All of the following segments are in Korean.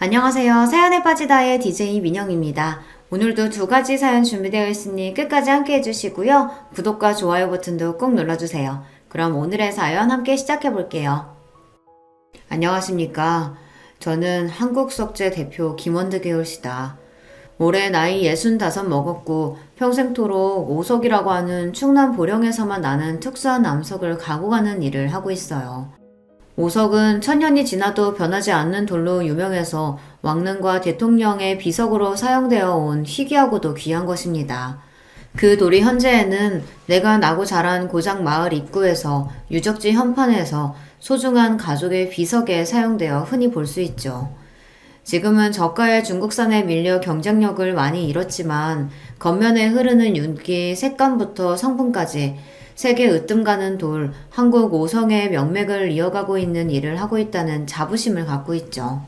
안녕하세요. 사연에 빠지다의 DJ 민영입니다. 오늘도 두 가지 사연 준비되어 있으니 끝까지 함께 해주시고요. 구독과 좋아요 버튼도 꼭 눌러주세요. 그럼 오늘의 사연 함께 시작해 볼게요. 안녕하십니까. 저는 한국석재 대표 김원드 계열씨다. 올해 나이 65 먹었고 평생토록 오석이라고 하는 충남 보령에서만 나는 특수한 암석을 가고 가는 일을 하고 있어요. 오석은 천년이 지나도 변하지 않는 돌로 유명해서 왕릉과 대통령의 비석으로 사용되어 온 희귀하고도 귀한 것입니다. 그 돌이 현재에는 내가 나고 자란 고장 마을 입구에서 유적지 현판에서 소중한 가족의 비석에 사용되어 흔히 볼 수 있죠. 지금은 저가의 중국산에 밀려 경쟁력을 많이 잃었지만 겉면에 흐르는 윤기, 색감부터 성분까지 세계 으뜸 가는 돌, 한국 오성의 명맥을 이어가고 있는 일을 하고 있다는 자부심을 갖고 있죠.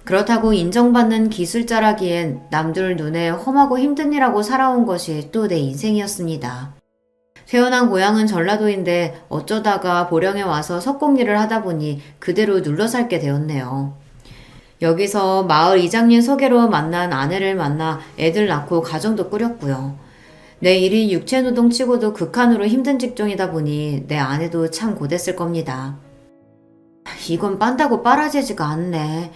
그렇다고 인정받는 기술자라기엔 남들 눈에 험하고 힘든 일하고 살아온 것이 또 내 인생이었습니다. 태어난 고향은 전라도인데 어쩌다가 보령에 와서 석공일을 하다 보니 그대로 눌러살게 되었네요. 여기서 마을 이장님 소개로 만난 아내를 만나 애들 낳고 가정도 꾸렸고요. 내 일이 육체노동 치고도 극한으로 힘든 직종이다 보니 내 아내도 참 고됐을 겁니다. 이건 빤다고 빨아지지가 않네.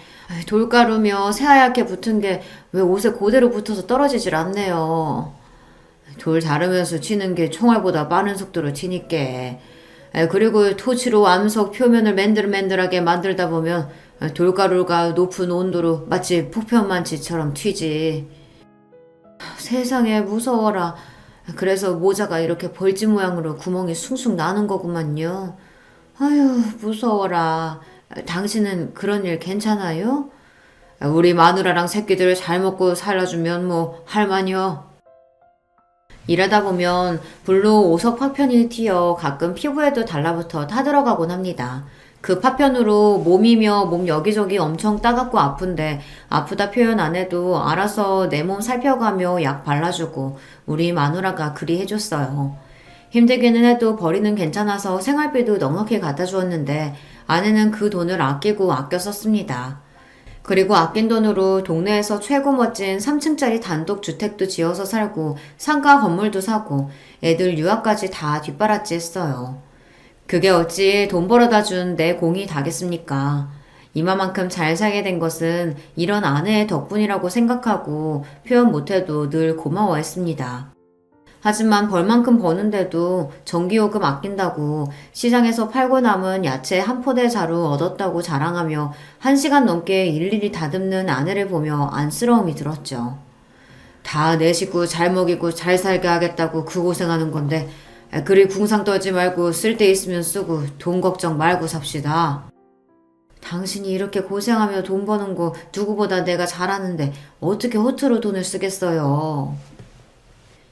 돌가루며 새하얗게 붙은 게 왜 옷에 그대로 붙어서 떨어지질 않네요. 돌 자르면서 치는 게 총알보다 빠른 속도로 치니까. 그리고 토치로 암석 표면을 맨들맨들하게 만들다 보면 돌가루가 높은 온도로 마치 폭편만치처럼 튀지. 세상에 무서워라. 그래서 모자가 이렇게 벌집 모양으로 구멍이 숭숭 나는 거구만요. 아유, 무서워라. 당신은 그런 일 괜찮아요? 우리 마누라랑 새끼들 잘 먹고 살아주면 뭐 할만요. 일하다 보면 불로 오석 파편이 튀어 가끔 피부에도 달라붙어 타들어가곤 합니다. 그 파편으로 몸이며 몸 여기저기 엄청 따갑고 아픈데 아프다 표현 안 해도 알아서 내 몸 살펴가며 약 발라주고 우리 마누라가 그리 해줬어요. 힘들기는 해도 벌이는 괜찮아서 생활비도 넉넉히 갖다 주었는데 아내는 그 돈을 아끼고 아껴 썼습니다. 그리고 아낀 돈으로 동네에서 최고 멋진 3층짜리 단독 주택도 지어서 살고 상가 건물도 사고 애들 유학까지 다 뒷바라지 했어요. 그게 어찌 돈 벌어다 준 내 공이 다겠습니까? 이마만큼 잘 살게 된 것은 이런 아내의 덕분이라고 생각하고 표현 못해도 늘 고마워했습니다. 하지만 벌만큼 버는데도 전기요금 아낀다고 시장에서 팔고 남은 야채 한 포대 자루 얻었다고 자랑하며 1시간 넘게 일일이 다듬는 아내를 보며 안쓰러움이 들었죠. 다 내 식구 잘 먹이고 잘 살게 하겠다고 그 고생하는 건데 그리 궁상 떨지 말고 쓸 데 있으면 쓰고 돈 걱정 말고 삽시다. 당신이 이렇게 고생하며 돈 버는 거 누구보다 내가 잘하는데 어떻게 허투루 돈을 쓰겠어요.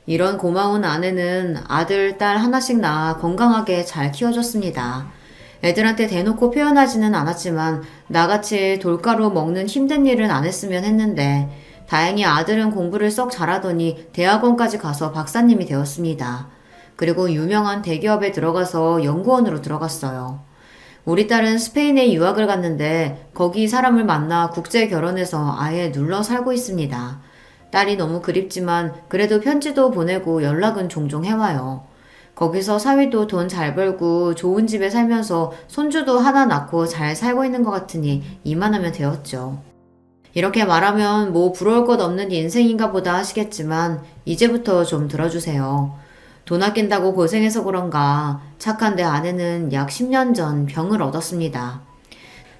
이런 고마운 아내는 아들, 딸 하나씩 낳아 건강하게 잘 키워줬습니다. 애들한테 대놓고 표현하지는 않았지만 나같이 돌가루 먹는 힘든 일은 안 했으면 했는데 다행히 아들은 공부를 썩 잘하더니 대학원까지 가서 박사님이 되었습니다. 그리고 유명한 대기업에 들어가서 연구원으로 들어갔어요. 우리 딸은 스페인에 유학을 갔는데 거기 사람을 만나 국제 결혼해서 아예 눌러 살고 있습니다. 딸이 너무 그립지만 그래도 편지도 보내고 연락은 종종 해와요. 거기서 사위도 돈 잘 벌고 좋은 집에 살면서 손주도 하나 낳고 잘 살고 있는 것 같으니 이만하면 되었죠. 이렇게 말하면 뭐 부러울 것 없는 인생인가 보다 하시겠지만 이제부터 좀 들어주세요. 돈 아낀다고 고생해서 그런가 착한 내 아내는 약 10년 전 병을 얻었습니다.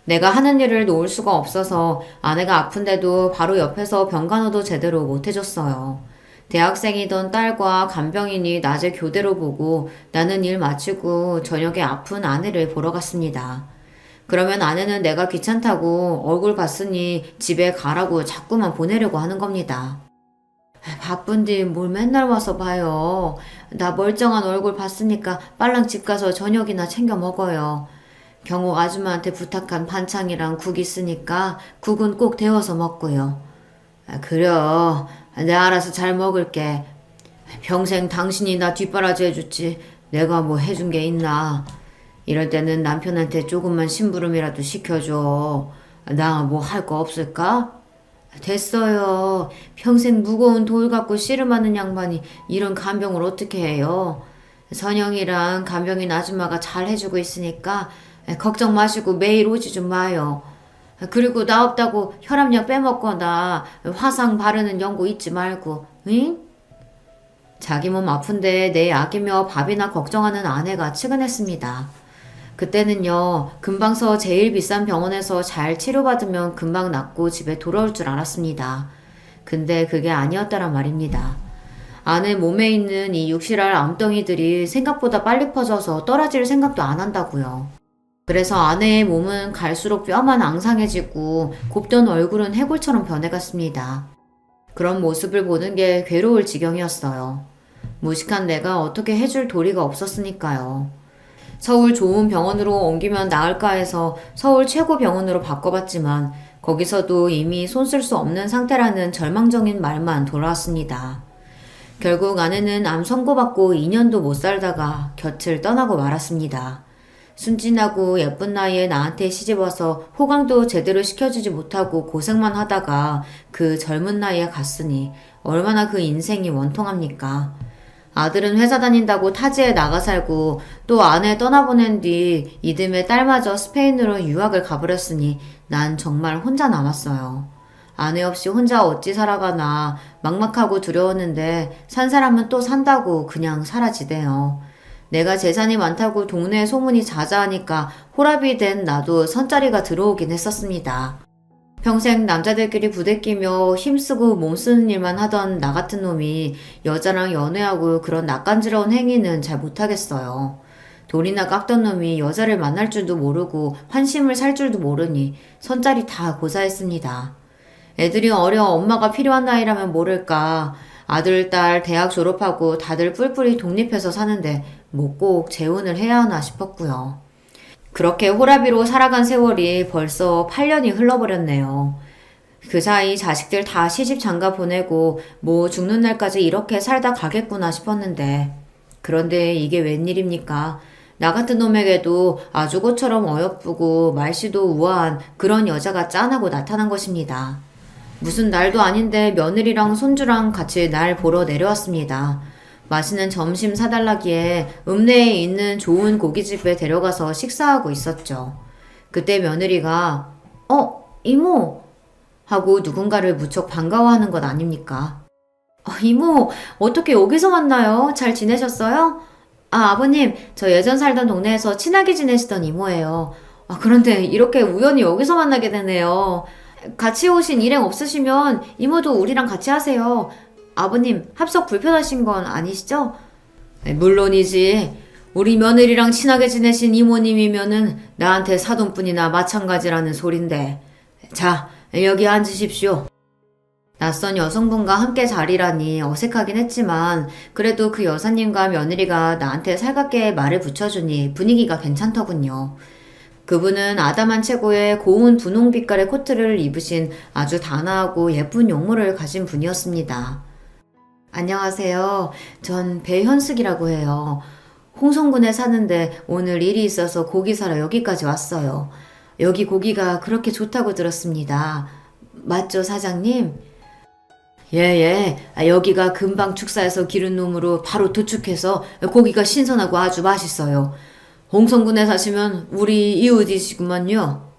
내가 하는 일을 놓을 수가 없어서 아내가 아픈데도 바로 옆에서 병간호도 제대로 못 해줬어요. 대학생이던 딸과 간병인이 낮에 교대로 보고 나는 일 마치고 저녁에 아픈 아내를 보러 갔습니다. 그러면 아내는 내가 귀찮다고 얼굴 봤으니 집에 가라고 자꾸만 보내려고 하는 겁니다. 바쁜데 뭘 맨날 와서 봐요. 나 멀쩡한 얼굴 봤으니까 빨랑 집 가서 저녁이나 챙겨 먹어요. 경옥 아줌마한테 부탁한 반찬이랑 국 있으니까 국은 꼭 데워서 먹고요. 그래요. 내가 알아서 잘 먹을게. 평생 당신이 나 뒷바라지 해줬지 내가 뭐 해준 게 있나. 이럴 때는 남편한테 조금만 심부름이라도 시켜줘. 나 뭐 할 거 없을까? 됐어요. 평생 무거운 돌 갖고 씨름하는 양반이 이런 간병을 어떻게 해요? 선영이랑 간병인 아줌마가 잘 해주고 있으니까 걱정 마시고 매일 오지 좀 마요. 그리고 나 없다고 혈압약 빼먹거나 화상 바르는 연고 잊지 말고, 응? 자기 몸 아픈데 내 약이며 밥이나 걱정하는 아내가 측은했습니다. 그때는요, 금방서 제일 비싼 병원에서 잘 치료받으면 금방 낫고 집에 돌아올 줄 알았습니다. 근데 그게 아니었다란 말입니다. 아내 몸에 있는 이 육실할 암덩이들이 생각보다 빨리 퍼져서 떨어질 생각도 안 한다고요. 그래서 아내의 몸은 갈수록 뼈만 앙상해지고 곱던 얼굴은 해골처럼 변해갔습니다. 그런 모습을 보는 게 괴로울 지경이었어요. 무식한 내가 어떻게 해줄 도리가 없었으니까요. 서울 좋은 병원으로 옮기면 나을까 해서 서울 최고 병원으로 바꿔봤지만 거기서도 이미 손 쓸 수 없는 상태라는 절망적인 말만 돌아왔습니다. 결국 아내는 암 선고받고 2년도 못 살다가 곁을 떠나고 말았습니다. 순진하고 예쁜 나이에 나한테 시집와서 호강도 제대로 시켜주지 못하고 고생만 하다가 그 젊은 나이에 갔으니 얼마나 그 인생이 원통합니까? 아들은 회사 다닌다고 타지에 나가 살고 또 아내 떠나보낸 뒤 이듬해 딸마저 스페인으로 유학을 가버렸으니 난 정말 혼자 남았어요. 아내 없이 혼자 어찌 살아가나 막막하고 두려웠는데 산 사람은 또 산다고 그냥 사라지대요. 내가 재산이 많다고 동네에 소문이 자자하니까 호랍이 된 나도 선자리가 들어오긴 했었습니다. 평생 남자들끼리 부대끼며 힘쓰고 몸쓰는 일만 하던 나 같은 놈이 여자랑 연애하고 그런 낯간지러운 행위는 잘 못하겠어요. 돌이나 깎던 놈이 여자를 만날 줄도 모르고 환심을 살 줄도 모르니 선자리 다 고사했습니다. 애들이 어려 엄마가 필요한 나이라면 모를까. 아들, 딸 대학 졸업하고 다들 뿔뿔이 독립해서 사는데 뭐 꼭 재혼을 해야 하나 싶었고요. 그렇게 호라비로 살아간 세월이 벌써 8년이 흘러버렸네요. 그 사이 자식들 다 시집 장가 보내고 뭐 죽는 날까지 이렇게 살다 가겠구나 싶었는데 그런데 이게 웬일입니까? 나 같은 놈에게도 아주 꽃처럼 어여쁘고 말씨도 우아한 그런 여자가 짠하고 나타난 것입니다. 무슨 날도 아닌데 며느리랑 손주랑 같이 날 보러 내려왔습니다. 맛있는 점심 사달라기에 읍내에 있는 좋은 고깃집에 데려가서 식사하고 있었죠. 그때 며느리가 이모! 하고 누군가를 무척 반가워하는 것 아닙니까? 이모, 어떻게 여기서 만나요? 잘 지내셨어요? 아버님, 저 예전 살던 동네에서 친하게 지내시던 이모예요. 그런데 이렇게 우연히 여기서 만나게 되네요. 같이 오신 일행 없으시면 이모도 우리랑 같이 하세요. 아버님, 합석 불편하신 건 아니시죠? 물론이지. 우리 며느리랑 친하게 지내신 이모님이면은 나한테 사돈뿐이나 마찬가지라는 소린데. 자, 여기 앉으십시오. 낯선 여성분과 함께 자리라니 어색하긴 했지만 그래도 그 여사님과 며느리가 나한테 살갑게 말을 붙여주니 분위기가 괜찮더군요. 그분은 아담한 체구에 고운 분홍빛깔의 코트를 입으신 아주 단아하고 예쁜 용모를 가진 분이었습니다. 안녕하세요. 전 배현숙이라고 해요. 홍성군에 사는데 오늘 일이 있어서 고기 사러 여기까지 왔어요. 여기 고기가 그렇게 좋다고 들었습니다. 맞죠, 사장님? 예. 여기가 금방 축사해서 기른 놈으로 바로 도축해서 고기가 신선하고 아주 맛있어요. 홍성군에 사시면 우리 이웃이시구만요.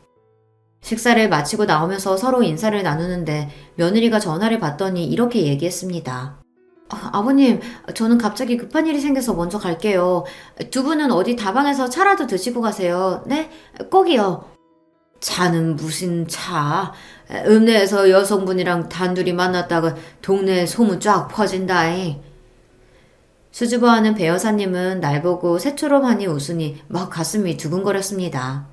식사를 마치고 나오면서 서로 인사를 나누는데 며느리가 전화를 받더니 이렇게 얘기했습니다. 아버님, 저는 갑자기 급한 일이 생겨서 먼저 갈게요. 두 분은 어디 다방에서 차라도 드시고 가세요. 네? 꼭이요. 차는 무슨 차? 읍내에서 여성분이랑 단둘이 만났다가 동네에 소문 쫙 퍼진다잉. 수줍어하는 배 여사님은 날 보고 새초롬하니 웃으니 막 가슴이 두근거렸습니다.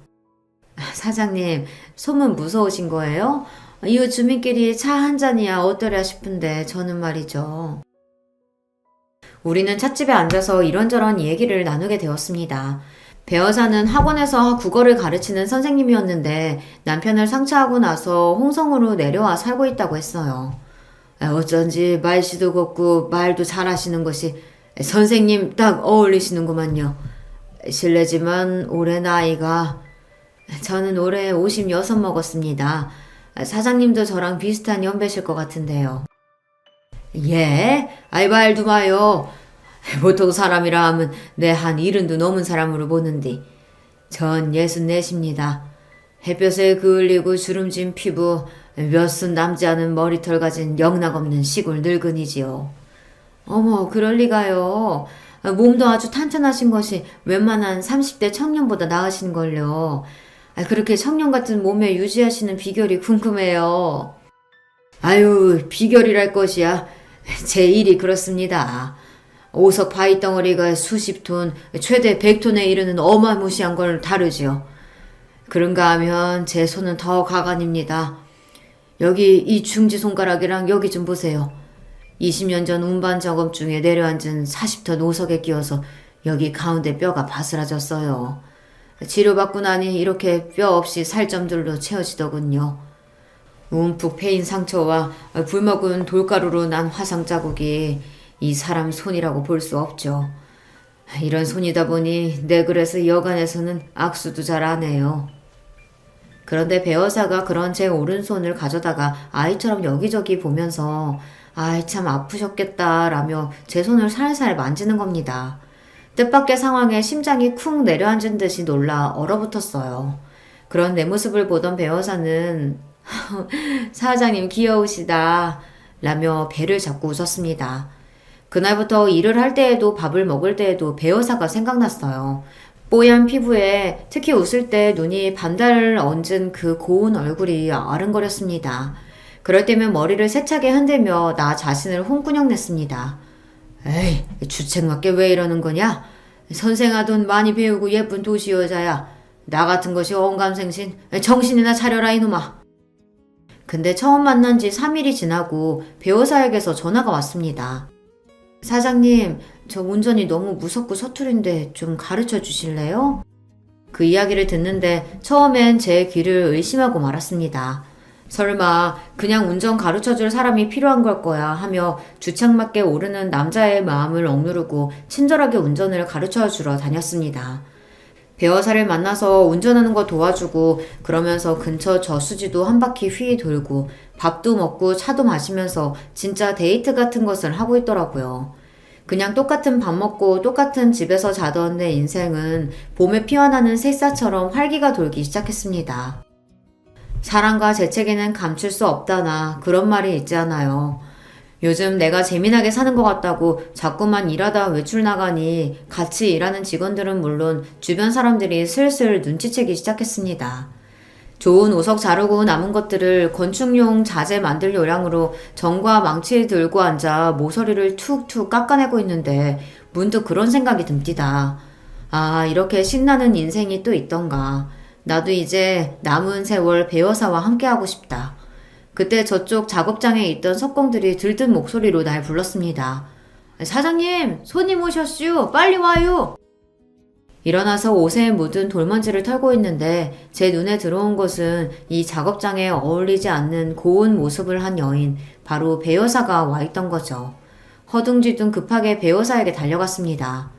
사장님, 소문 무서우신 거예요? 이웃 주민끼리 차 한 잔이야 어떠랴 싶은데 저는 말이죠. 우리는 찻집에 앉아서 이런저런 얘기를 나누게 되었습니다. 배 여사는 학원에서 국어를 가르치는 선생님이었는데 남편을 상처하고 나서 홍성으로 내려와 살고 있다고 했어요. 어쩐지 말씨도 곱고 말도 잘하시는 것이 선생님 딱 어울리시는구만요. 실례지만 올해 나이가 저는 올해 56 먹었습니다. 사장님도 저랑 비슷한 연배실 것 같은데요. 예? 아이 말도 마요. 보통 사람이라 하면 내 한 70도 넘은 사람으로 보는데 전 64입니다. 햇볕에 그을리고 주름진 피부, 몇 순 남지 않은 머리털 가진 영락없는 시골 늙은이지요. 어머, 그럴 리가요. 몸도 아주 탄탄하신 것이 웬만한 30대 청년보다 나으신걸요. 그렇게 청년 같은 몸매 유지하시는 비결이 궁금해요. 아유, 비결이랄 것이야. 제 일이 그렇습니다. 오석 바위 덩어리가 수십 톤, 최대 100톤에 이르는 어마무시한 걸 다루지요. 그런가 하면 제 손은 더 가관입니다. 여기 이 중지 손가락이랑 여기 좀 보세요. 20년 전 운반 작업 중에 내려앉은 40톤 오석에 끼어서 여기 가운데 뼈가 바스라졌어요. 치료받고 나니 이렇게 뼈 없이 살점들로 채워지더군요. 움푹 패인 상처와 붉먹은 돌가루로 난 화상 자국이 이 사람 손이라고 볼 수 없죠. 이런 손이다 보니 내 그래서 여간에서는 악수도 잘 안 해요. 그런데 배어사가 그런 제 오른손을 가져다가 아이처럼 여기저기 보면서 아이 참 아프셨겠다라며 제 손을 살살 만지는 겁니다. 뜻밖의 상황에 심장이 쿵 내려앉은 듯이 놀라 얼어붙었어요. 그런 내 모습을 보던 배어사는 사장님 귀여우시다 라며 배를 잡고 웃었습니다. 그날부터 일을 할 때에도 밥을 먹을 때에도 배어사가 생각났어요. 뽀얀 피부에 특히 웃을 때 눈이 반달을 얹은 그 고운 얼굴이 아른거렸습니다. 그럴 때면 머리를 세차게 흔들며 나 자신을 홍군형 냈습니다. 에이, 주책맞게 왜 이러는 거냐? 선생아돈 많이 배우고 예쁜 도시 여자야. 나 같은 것이 언감생신. 정신이나 차려라 이놈아. 근데 처음 만난 지 3일이 지나고 배우사에게서 전화가 왔습니다. 사장님, 저 운전이 너무 무섭고 서투른데 좀 가르쳐 주실래요? 그 이야기를 듣는데 처음엔 제 귀를 의심하고 말았습니다. 설마 그냥 운전 가르쳐줄 사람이 필요한 걸 거야 하며 주책맞게 오르는 남자의 마음을 억누르고 친절하게 운전을 가르쳐주러 다녔습니다. 배어사를 만나서 운전하는 거 도와주고 그러면서 근처 저수지도 한 바퀴 휘 돌고 밥도 먹고 차도 마시면서 진짜 데이트 같은 것을 하고 있더라고요. 그냥 똑같은 밥 먹고 똑같은 집에서 자던 내 인생은 봄에 피어나는 새싹처럼 활기가 돌기 시작했습니다. 사랑과 재채기는 감출 수 없다나 그런 말이 있잖아요. 요즘 내가 재미나게 사는 것 같다고 자꾸만 일하다 외출 나가니 같이 일하는 직원들은 물론 주변 사람들이 슬슬 눈치채기 시작했습니다. 좋은 오석 자르고 남은 것들을 건축용 자재 만들 요량으로 정과 망치 들고 앉아 모서리를 툭툭 깎아내고 있는데 문득 그런 생각이 듭니다. 아, 이렇게 신나는 인생이 또 있던가. 나도 이제 남은 세월 배어사와 함께하고 싶다. 그때 저쪽 작업장에 있던 석공들이 들뜬 목소리로 날 불렀습니다. 사장님, 손님 오셨슈. 빨리 와요. 일어나서 옷에 묻은 돌먼지를 털고 있는데 제 눈에 들어온 것은 이 작업장에 어울리지 않는 고운 모습을 한 여인, 바로 배여사가 와 있던 거죠. 허둥지둥 급하게 배여사에게 달려갔습니다.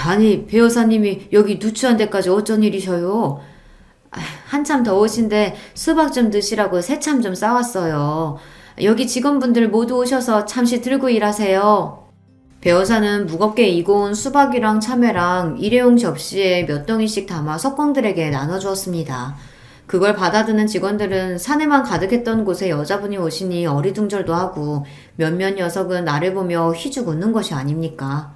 아니, 배여사님이 여기 누추한 데까지 어쩐 일이셔요? 한참 더우신데 수박 좀 드시라고 새참 좀 싸왔어요. 여기 직원분들 모두 오셔서 잠시 들고 일하세요. 배어사는 무겁게 이고 온 수박이랑 참외랑 일회용 접시에 몇 덩이씩 담아 석공들에게 나눠주었습니다. 그걸 받아드는 직원들은 사내만 가득했던 곳에 여자분이 오시니 어리둥절도 하고 몇몇 녀석은 나를 보며 휘죽 웃는 것이 아닙니까?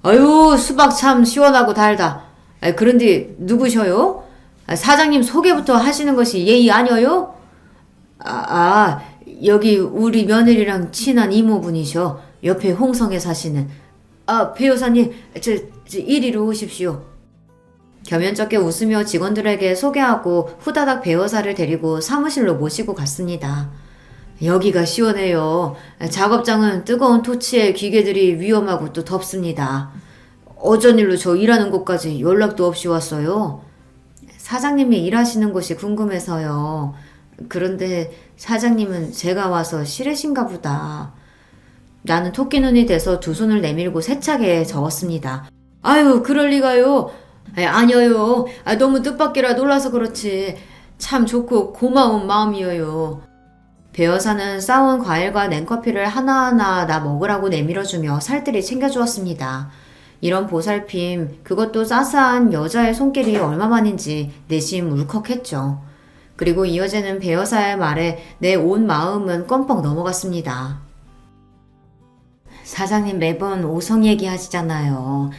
아유, 수박 참 시원하고 달다. 그런데 누구셔요? 사장님 소개부터 하시는 것이 예의 아니어요? 여기 우리 며느리랑 친한 이모분이셔. 옆에 홍성에 사시는. 배우사님, 저 이리로 오십시오. 겸연쩍게 웃으며 직원들에게 소개하고 후다닥 배우사를 데리고 사무실로 모시고 갔습니다. 여기가 시원해요. 작업장은 뜨거운 토치에 기계들이 위험하고 또 덥습니다. 어쩐 일로 저 일하는 곳까지 연락도 없이 왔어요? 사장님이 일하시는 곳이 궁금해서요. 그런데 사장님은 제가 와서 싫으신가 보다. 나는 토끼 눈이 돼서 두 손을 내밀고 세차게 적었습니다. 아유, 그럴 리가요. 아니요. 너무 뜻밖이라 놀라서 그렇지. 참 좋고 고마운 마음이에요. 배여사는 싸온 과일과 냉커피를 하나하나 나 먹으라고 내밀어주며 살뜰히 챙겨주었습니다. 이런 보살핌, 그것도 싸싸한 여자의 손길이 얼마만인지 내심 울컥했죠. 그리고 이어지는 배여사의 말에 내 온 마음은 껌뻑 넘어갔습니다. 사장님 매번 오성 얘기하시잖아요.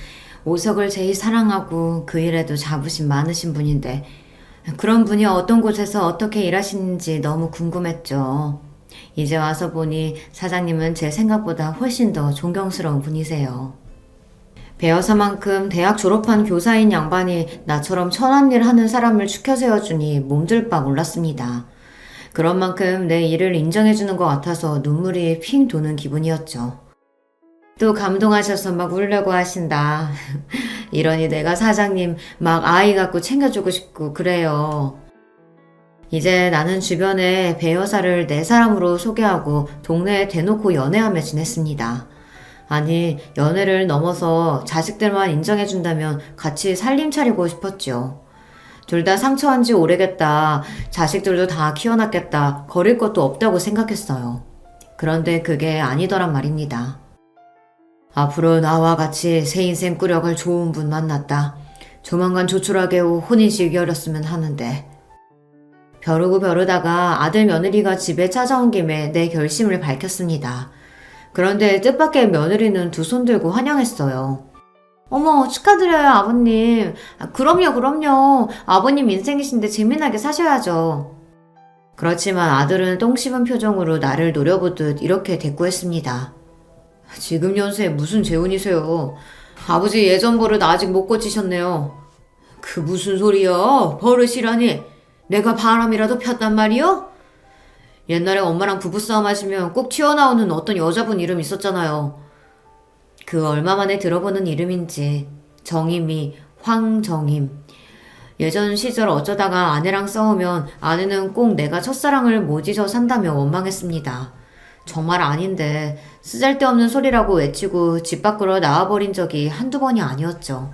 오석을 제일 사랑하고 그 일에도 자부심 많으신 분인데 그런 분이 어떤 곳에서 어떻게 일하시는지 너무 궁금했죠. 이제 와서 보니 사장님은 제 생각보다 훨씬 더 존경스러운 분이세요. 배여사만큼 대학 졸업한 교사인 양반이 나처럼 천한 일 하는 사람을 추켜 세워주니 몸둘 바 몰랐습니다. 그런 만큼 내 일을 인정해주는 것 같아서 눈물이 핑 도는 기분이었죠. 또 감동하셔서 막 울려고 하신다. 이러니 내가 사장님 막 아이 갖고 챙겨주고 싶고 그래요. 이제 나는 주변에 배여사를 내 사람으로 소개하고 동네에 대놓고 연애하며 지냈습니다. 아니, 연애를 넘어서 자식들만 인정해준다면 같이 살림 차리고 싶었죠. 둘 다 상처한 지 오래겠다. 자식들도 다 키워놨겠다. 거릴 것도 없다고 생각했어요. 그런데 그게 아니더란 말입니다. 앞으로 나와 같이 새 인생 꾸려갈 좋은 분 만났다. 조만간 조촐하게 혼인식 열렸으면 하는데. 벼르고 벼르다가 아들 며느리가 집에 찾아온 김에 내 결심을 밝혔습니다. 그런데 뜻밖의 며느리는 두 손 들고 환영했어요. 어머, 축하드려요, 아버님. 그럼요. 아버님 인생이신데 재미나게 사셔야죠. 그렇지만 아들은 똥 씹은 표정으로 나를 노려보듯 이렇게 대꾸했습니다. 지금 연세에 무슨 재혼이세요? 아버지 예전 버릇 아직 못 고치셨네요. 그 무슨 소리야? 버릇이라니. 내가 바람이라도 폈단 말이요? 옛날에 엄마랑 부부싸움 하시면 꼭 튀어나오는 어떤 여자분 이름 있었잖아요. 그 얼마 만에 들어보는 이름인지. 정임이 황정임. 예전 시절 어쩌다가 아내랑 싸우면 아내는 꼭 내가 첫사랑을 못 잊어 산다며 원망했습니다. 정말 아닌데 쓰잘데없는 소리라고 외치고 집 밖으로 나와버린 적이 한두 번이 아니었죠.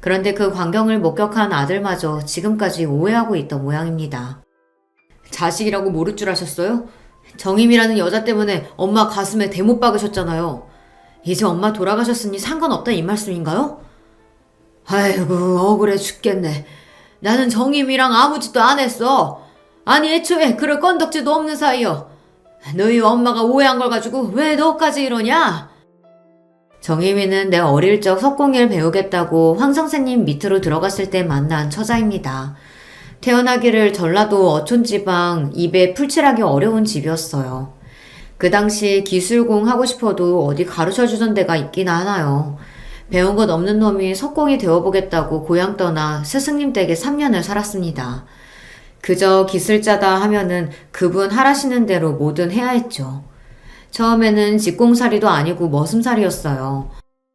그런데 그 광경을 목격한 아들마저 지금까지 오해하고 있던 모양입니다. 자식이라고 모를 줄 아셨어요? 정임이라는 여자 때문에 엄마 가슴에 대못 박으셨잖아요. 이제 엄마 돌아가셨으니 상관없다 이 말씀인가요? 아이고 억울해 죽겠네. 나는 정임이랑 아무 짓도 안 했어. 아니 애초에 그럴 건덕지도 없는 사이여. 너희 엄마가 오해한 걸 가지고 왜 너까지 이러냐? 정희미는 내 어릴 적 석공예를 배우겠다고 황 선생님 밑으로 들어갔을 때 만난 처자입니다. 태어나기를 전라도 어촌지방 입에 풀칠하기 어려운 집이었어요. 그 당시 기술공 하고 싶어도 어디 가르쳐주던 데가 있긴 하나요. 배운 것 없는 놈이 석공이 되어보겠다고 고향 떠나 스승님 댁에 3년을 살았습니다. 그저 기술자다 하면은 그분 하라시는 대로 뭐든 해야 했죠. 처음에는 집공살이도 아니고 머슴살이었어요.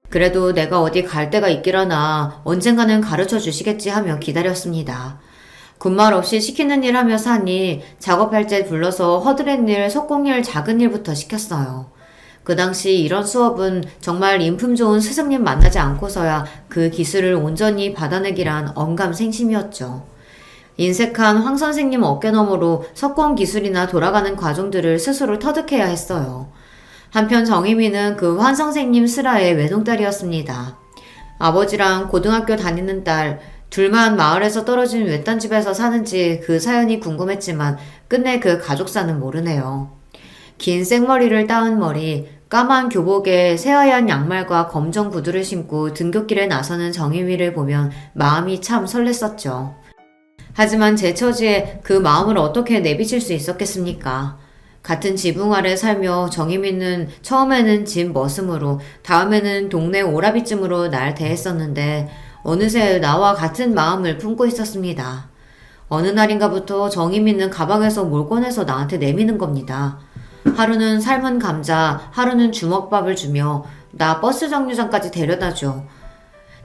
그래도 내가 어디 갈 데가 있기라나 언젠가는 가르쳐 주시겠지 하며 기다렸습니다. 군말 없이 시키는 일 하며 사니 작업할 때 불러서 허드렛 일, 석공일, 작은 일부터 시켰어요. 그 당시 이런 수업은 정말 인품 좋은 스승님 만나지 않고서야 그 기술을 온전히 받아내기란 언감생심이었죠. 인색한 황 선생님 어깨너머로 석공 기술이나 돌아가는 과정들을 스스로 터득해야 했어요. 한편 정희미는 그 황 선생님 슬하의 외동딸이었습니다. 아버지랑 고등학교 다니는 딸, 둘만 마을에서 떨어진 외딴 집에서 사는지 그 사연이 궁금했지만 끝내 그 가족사는 모르네요. 긴 생머리를 따은 머리, 까만 교복에 새하얀 양말과 검정 구두를 신고 등굣길에 나서는 정희미를 보면 마음이 참 설렜었죠. 하지만 제 처지에 그 마음을 어떻게 내비칠 수 있었겠습니까? 같은 지붕 아래 살며 정희미는 처음에는 집 머슴으로 다음에는 동네 오라비쯤으로 날 대했었는데 어느새 나와 같은 마음을 품고 있었습니다. 어느 날인가부터 정희미는 가방에서 뭘 꺼내서 나한테 내미는 겁니다. 하루는 삶은 감자, 하루는 주먹밥을 주며 나 버스 정류장까지 데려다줘.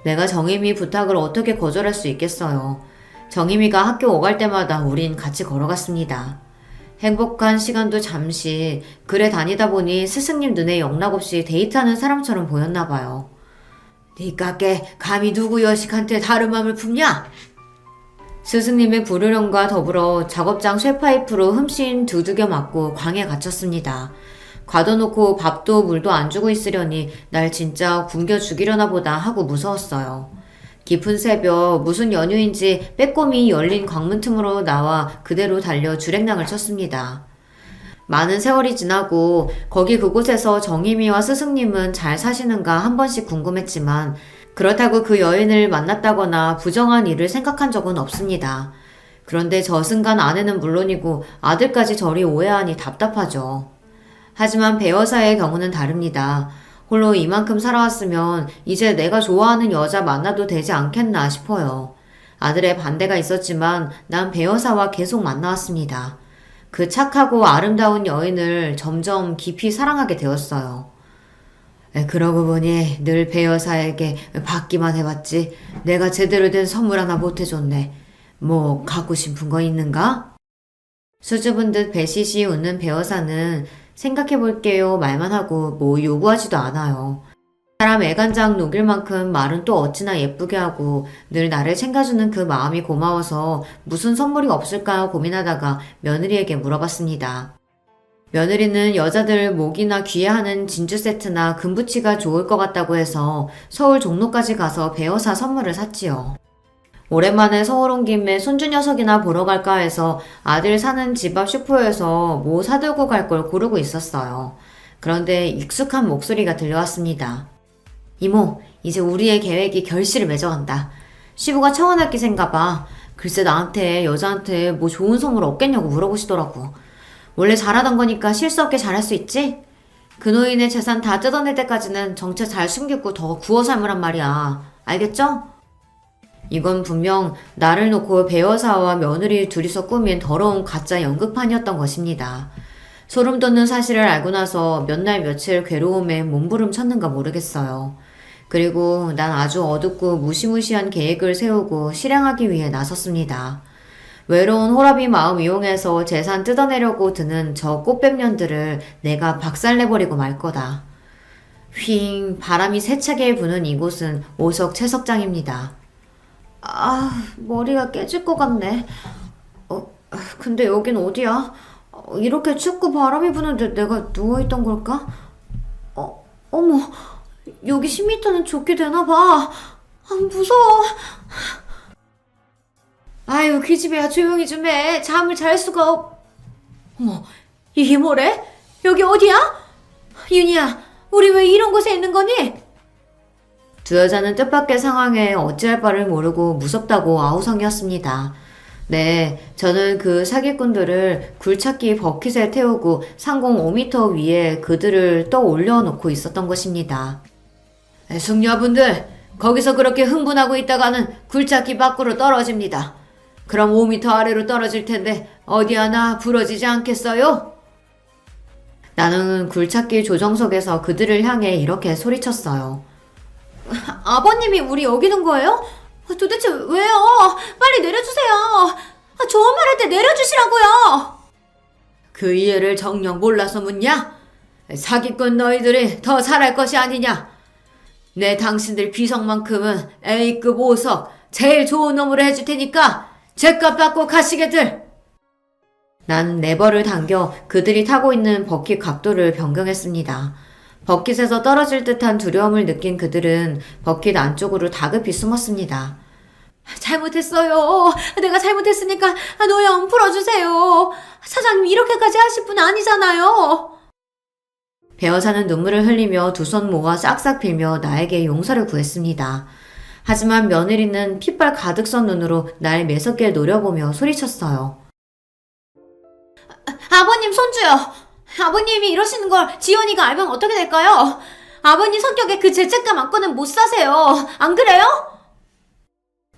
내가 정희미 부탁을 어떻게 거절할 수 있겠어요. 정희미가 학교 오갈 때마다 우린 같이 걸어갔습니다. 행복한 시간도 잠시 그래 다니다 보니 스승님 눈에 영락없이 데이트하는 사람처럼 보였나 봐요. 니깎게 감히 누구 여식한테 다른 맘을 품냐? 스승님의 부르령과 더불어 작업장 쇠파이프로 흠씬 두들겨 맞고 광에 갇혔습니다. 가둬놓고 밥도 물도 안 주고 있으려니 날 진짜 굶겨 죽이려나 보다 하고 무서웠어요. 깊은 새벽 무슨 연유인지 빼꼼히 열린 광문 틈으로 나와 그대로 달려 주랭랑을 쳤습니다. 많은 세월이 지나고 거기 그곳에서 정희미와 스승님은 잘 사시는가 한 번씩 궁금했지만 그렇다고 그 여인을 만났다거나 부정한 일을 생각한 적은 없습니다. 그런데 저승간 아내는 물론이고 아들까지 저리 오해하니 답답하죠. 하지만 배 여사의 경우는 다릅니다. 홀로 이만큼 살아왔으면 이제 내가 좋아하는 여자 만나도 되지 않겠나 싶어요. 아들의 반대가 있었지만 난 배 여사와 계속 만나왔습니다. 그 착하고 아름다운 여인을 점점 깊이 사랑하게 되었어요. 그러고 보니 늘 배 여사에게 받기만 해봤지 내가 제대로 된 선물 하나 못 해줬네. 뭐 갖고 싶은 거 있는가? 수줍은 듯 배시시 웃는 배 여사는 생각해볼게요 말만 하고 뭐 요구하지도 않아요. 사람 애간장 녹일 만큼 말은 또 어찌나 예쁘게 하고 늘 나를 챙겨주는 그 마음이 고마워서 무슨 선물이 없을까 고민하다가 며느리에게 물어봤습니다. 며느리는 여자들 목이나 귀에 하는 진주 세트나 금부치가 좋을 것 같다고 해서 서울 종로까지 가서 배어사 선물을 샀지요. 오랜만에 서울 온 김에 손주 녀석이나 보러 갈까 해서 아들 사는 집 앞 슈퍼에서 뭐 사들고 갈 걸 고르고 있었어요. 그런데 익숙한 목소리가 들려왔습니다. 이모, 이제 우리의 계획이 결실을 맺어간다. 시부가 청혼할 기세인가 봐. 글쎄 나한테 여자한테 뭐 좋은 선물 없겠냐고 물어보시더라고. 원래 잘하던 거니까 실수 없게 잘할 수 있지? 그 노인의 재산 다 뜯어낼 때까지는 정체 잘 숨기고 더 구워 삶으란 말이야. 알겠죠? 이건 분명 나를 놓고 배여사와 며느리 둘이서 꾸민 더러운 가짜 연극판이었던 것입니다. 소름 돋는 사실을 알고 나서 몇 날 며칠 괴로움에 몸부림쳤는가 모르겠어요. 그리고 난 아주 어둡고 무시무시한 계획을 세우고 실행하기 위해 나섰습니다. 외로운 호라비 마음 이용해서 재산 뜯어내려고 드는 저 꽃뱀년들을 내가 박살내버리고 말 거다. 휘잉 바람이 세차게 부는 이곳은 오석 채석장입니다. 머리가 깨질 것 같네. 근데 여긴 어디야? 이렇게 춥고 바람이 부는데 내가 누워있던 걸까? 어머, 여기 10m는 좋게 되나봐. 무서워. 아유, 기집애야 조용히 좀 해. 잠을 잘 수가 어머, 이게 뭐래? 여기 어디야? 윤희야, 우리 왜 이런 곳에 있는 거니? 두 여자는 뜻밖의 상황에 어찌할 바를 모르고 무섭다고 아우성이었습니다. 네, 저는 그 사기꾼들을 굴착기 버킷에 태우고 상공 5m 위에 그들을 떠 올려놓고 있었던 것입니다. 숙녀분들, 거기서 그렇게 흥분하고 있다가는 굴착기 밖으로 떨어집니다. 그럼 5m 아래로 떨어질 텐데 어디 하나 부러지지 않겠어요? 나는 굴착기 조정석에서 그들을 향해 이렇게 소리쳤어요. 아버님이 우리 여기 둔 거예요? 도대체 왜요? 빨리 내려주세요. 좋은 말 할 때 내려주시라고요. 그 이해를 정녕 몰라서 묻냐? 사기꾼 너희들이 더 잘할 것이 아니냐? 내 당신들 비석만큼은 A급 5석 제일 좋은 놈으로 해줄 테니까 죗값 받고 가시게들. 난 레버를 당겨 그들이 타고 있는 버킷 각도를 변경했습니다. 버킷에서 떨어질 듯한 두려움을 느낀 그들은 버킷 안쪽으로 다급히 숨었습니다. 잘못했어요. 내가 잘못했으니까 노형 풀어주세요. 사장님 이렇게까지 하실 분 아니잖아요. 배여사는 눈물을 흘리며 두 손 모아 싹싹 빌며 나에게 용서를 구했습니다. 하지만 며느리는 핏발 가득 선 눈으로 날 매섭게 노려보며 소리쳤어요. 아버님 손주요. 아버님이 이러시는 걸 지연이가 알면 어떻게 될까요? 아버님 성격에 그 죄책감 안고는 못 사세요. 안 그래요?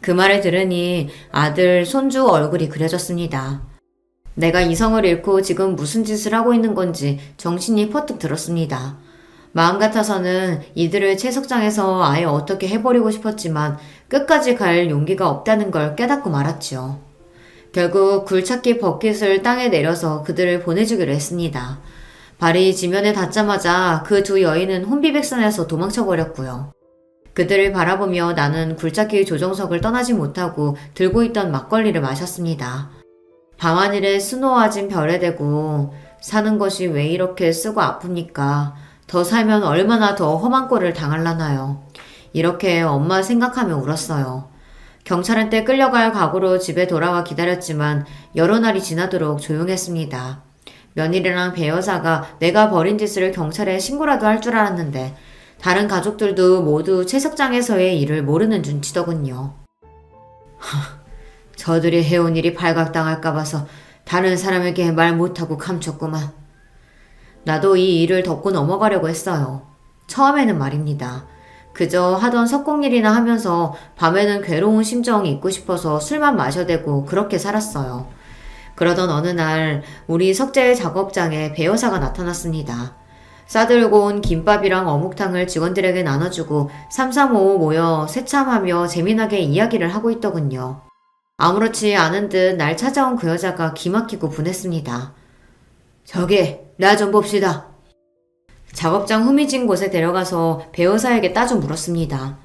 그 말을 들으니 아들, 손주 얼굴이 그려졌습니다. 내가 이성을 잃고 지금 무슨 짓을 하고 있는 건지 정신이 퍼뜩 들었습니다. 마음 같아서는 이들을 채석장에서 아예 어떻게 해버리고 싶었지만 끝까지 갈 용기가 없다는 걸 깨닫고 말았죠. 결국 굴착기 버킷을 땅에 내려서 그들을 보내주기로 했습니다. 발이 지면에 닿자마자 그 두 여인은 혼비백산해서 도망쳐버렸고요. 그들을 바라보며 나는 굴착기 조종석을 떠나지 못하고 들고 있던 막걸리를 마셨습니다. 밤하늘에 수놓아진 별에 대고 사는 것이 왜 이렇게 쓰고 아픕니까? 더 살면 얼마나 더 험한 꼴을 당할라나요? 이렇게 엄마 생각하며 울었어요. 경찰한테 끌려갈 각오로 집에 돌아와 기다렸지만 여러 날이 지나도록 조용했습니다. 며느리랑 배 여사가 내가 벌인 짓을 경찰에 신고라도 할 줄 알았는데 다른 가족들도 모두 채석장에서의 일을 모르는 눈치더군요. 저들이 해온 일이 발각당할까 봐서 다른 사람에게 말 못하고 감췄구만. 나도 이 일을 덮고 넘어가려고 했어요. 처음에는 말입니다. 그저 하던 석공일이나 하면서 밤에는 괴로운 심정이 잊고 싶어서 술만 마셔대고 그렇게 살았어요. 그러던 어느 날 우리 석재의 작업장에 배 여사가 나타났습니다. 싸들고 온 김밥이랑 어묵탕을 직원들에게 나눠주고 삼삼오오 모여 새참하며 재미나게 이야기를 하고 있더군요. 아무렇지 않은 듯 날 찾아온 그 여자가 기막히고 분했습니다. 저기, 나 좀 봅시다. 작업장 후미진 곳에 데려가서 배 여사에게 따져 물었습니다.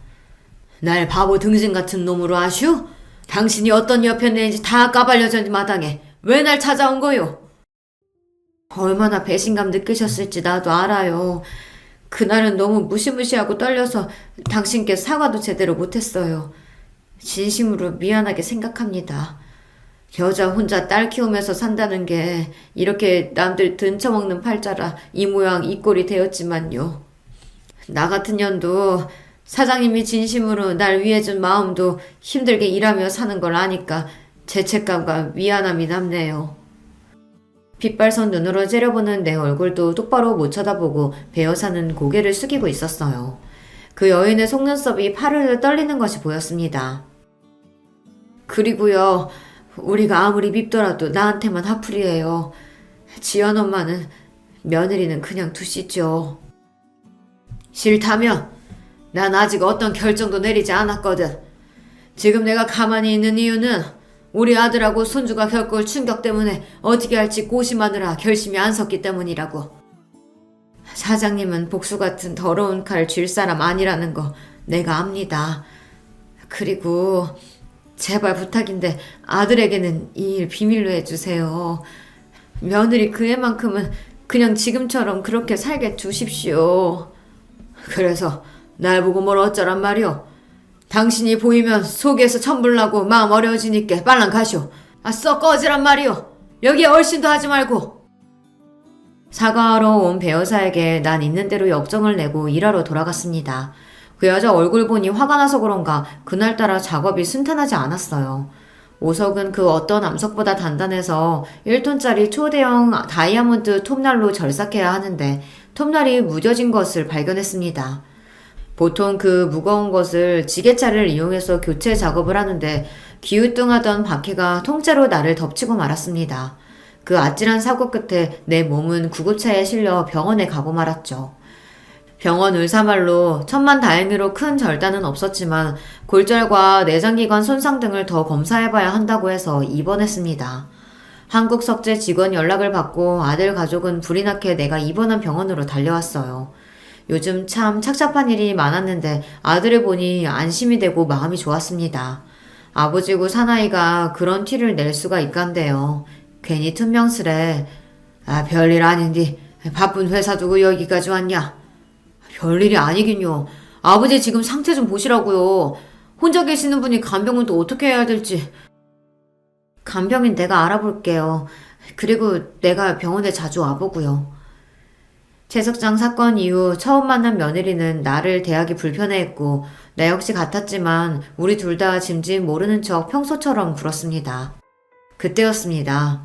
날 바보 등신 같은 놈으로 아슈? 당신이 어떤 여편네인지 다 까발려진 마당에 왜 날 찾아온 거요? 얼마나 배신감 느끼셨을지 나도 알아요. 그날은 너무 무시무시하고 떨려서 당신께 사과도 제대로 못했어요. 진심으로 미안하게 생각합니다. 여자 혼자 딸 키우면서 산다는 게 이렇게 남들 등쳐먹는 팔자라 이 모양 이 꼴이 되었지만요. 나 같은 년도 사장님이 진심으로 날 위해준 마음도 힘들게 일하며 사는 걸 아니까 죄책감과 미안함이 남네요. 빗발선 눈으로 째려보는 내 얼굴도 똑바로 못 쳐다보고 배 여사는 고개를 숙이고 있었어요. 그 여인의 속눈썹이 파르르 떨리는 것이 보였습니다. 그리고요, 우리가 아무리 밉더라도 나한테만 하풀이에요. 지연 엄마는 며느리는 그냥 두시죠. 싫다면 난 아직 어떤 결정도 내리지 않았거든. 지금 내가 가만히 있는 이유는 우리 아들하고 손주가 겪을 충격 때문에 어떻게 할지 고심하느라 결심이 안 섰기 때문이라고. 사장님은 복수 같은 더러운 칼 쥘 사람 아니라는 거 내가 압니다. 그리고 제발 부탁인데 아들에게는 이 일 비밀로 해주세요. 며느리 그 애만큼은 그냥 지금처럼 그렇게 살게 두십시오. 그래서 날 보고 뭘 어쩌란 말이오. 당신이 보이면 속에서 천불나고 마음 어려워지니까 빨랑 가쇼. 썩 꺼지란 말이오. 여기에 얼씬도 하지 말고. 사과하러 온 배 여사에게 난 있는 대로 역정을 내고 일하러 돌아갔습니다. 그 여자 얼굴 보니 화가 나서 그런가 그날따라 작업이 순탄하지 않았어요. 오석은 그 어떤 암석보다 단단해서 1톤짜리 초대형 다이아몬드 톱날로 절삭해야 하는데 톱날이 무뎌진 것을 발견했습니다. 보통 그 무거운 것을 지게차를 이용해서 교체 작업을 하는데 기우뚱하던 바퀴가 통째로 나를 덮치고 말았습니다. 그 아찔한 사고 끝에 내 몸은 구급차에 실려 병원에 가고 말았죠. 병원 의사말로 천만다행으로 큰 절단은 없었지만 골절과 내장기관 손상 등을 더 검사해봐야 한다고 해서 입원했습니다. 한국석재 직원 연락을 받고 아들 가족은 불이 나게 내가 입원한 병원으로 달려왔어요. 요즘 참 착잡한 일이 많았는데 아들을 보니 안심이 되고 마음이 좋았습니다. 아버지고 사나이가 그런 티를 낼 수가 있간데요. 괜히 퉁명스레 별일 아닌디 바쁜 회사 두고 여기까지 왔냐. 별일이 아니긴요. 아버지 지금 상태 좀 보시라고요. 혼자 계시는 분이 간병은 또 어떻게 해야 될지. 간병인 내가 알아볼게요. 그리고 내가 병원에 자주 와보고요. 채석장 사건 이후 처음 만난 며느리는 나를 대하기 불편해했고 나 역시 같았지만 우리 둘 다 짐짓 모르는 척 평소처럼 굴었습니다. 그때였습니다.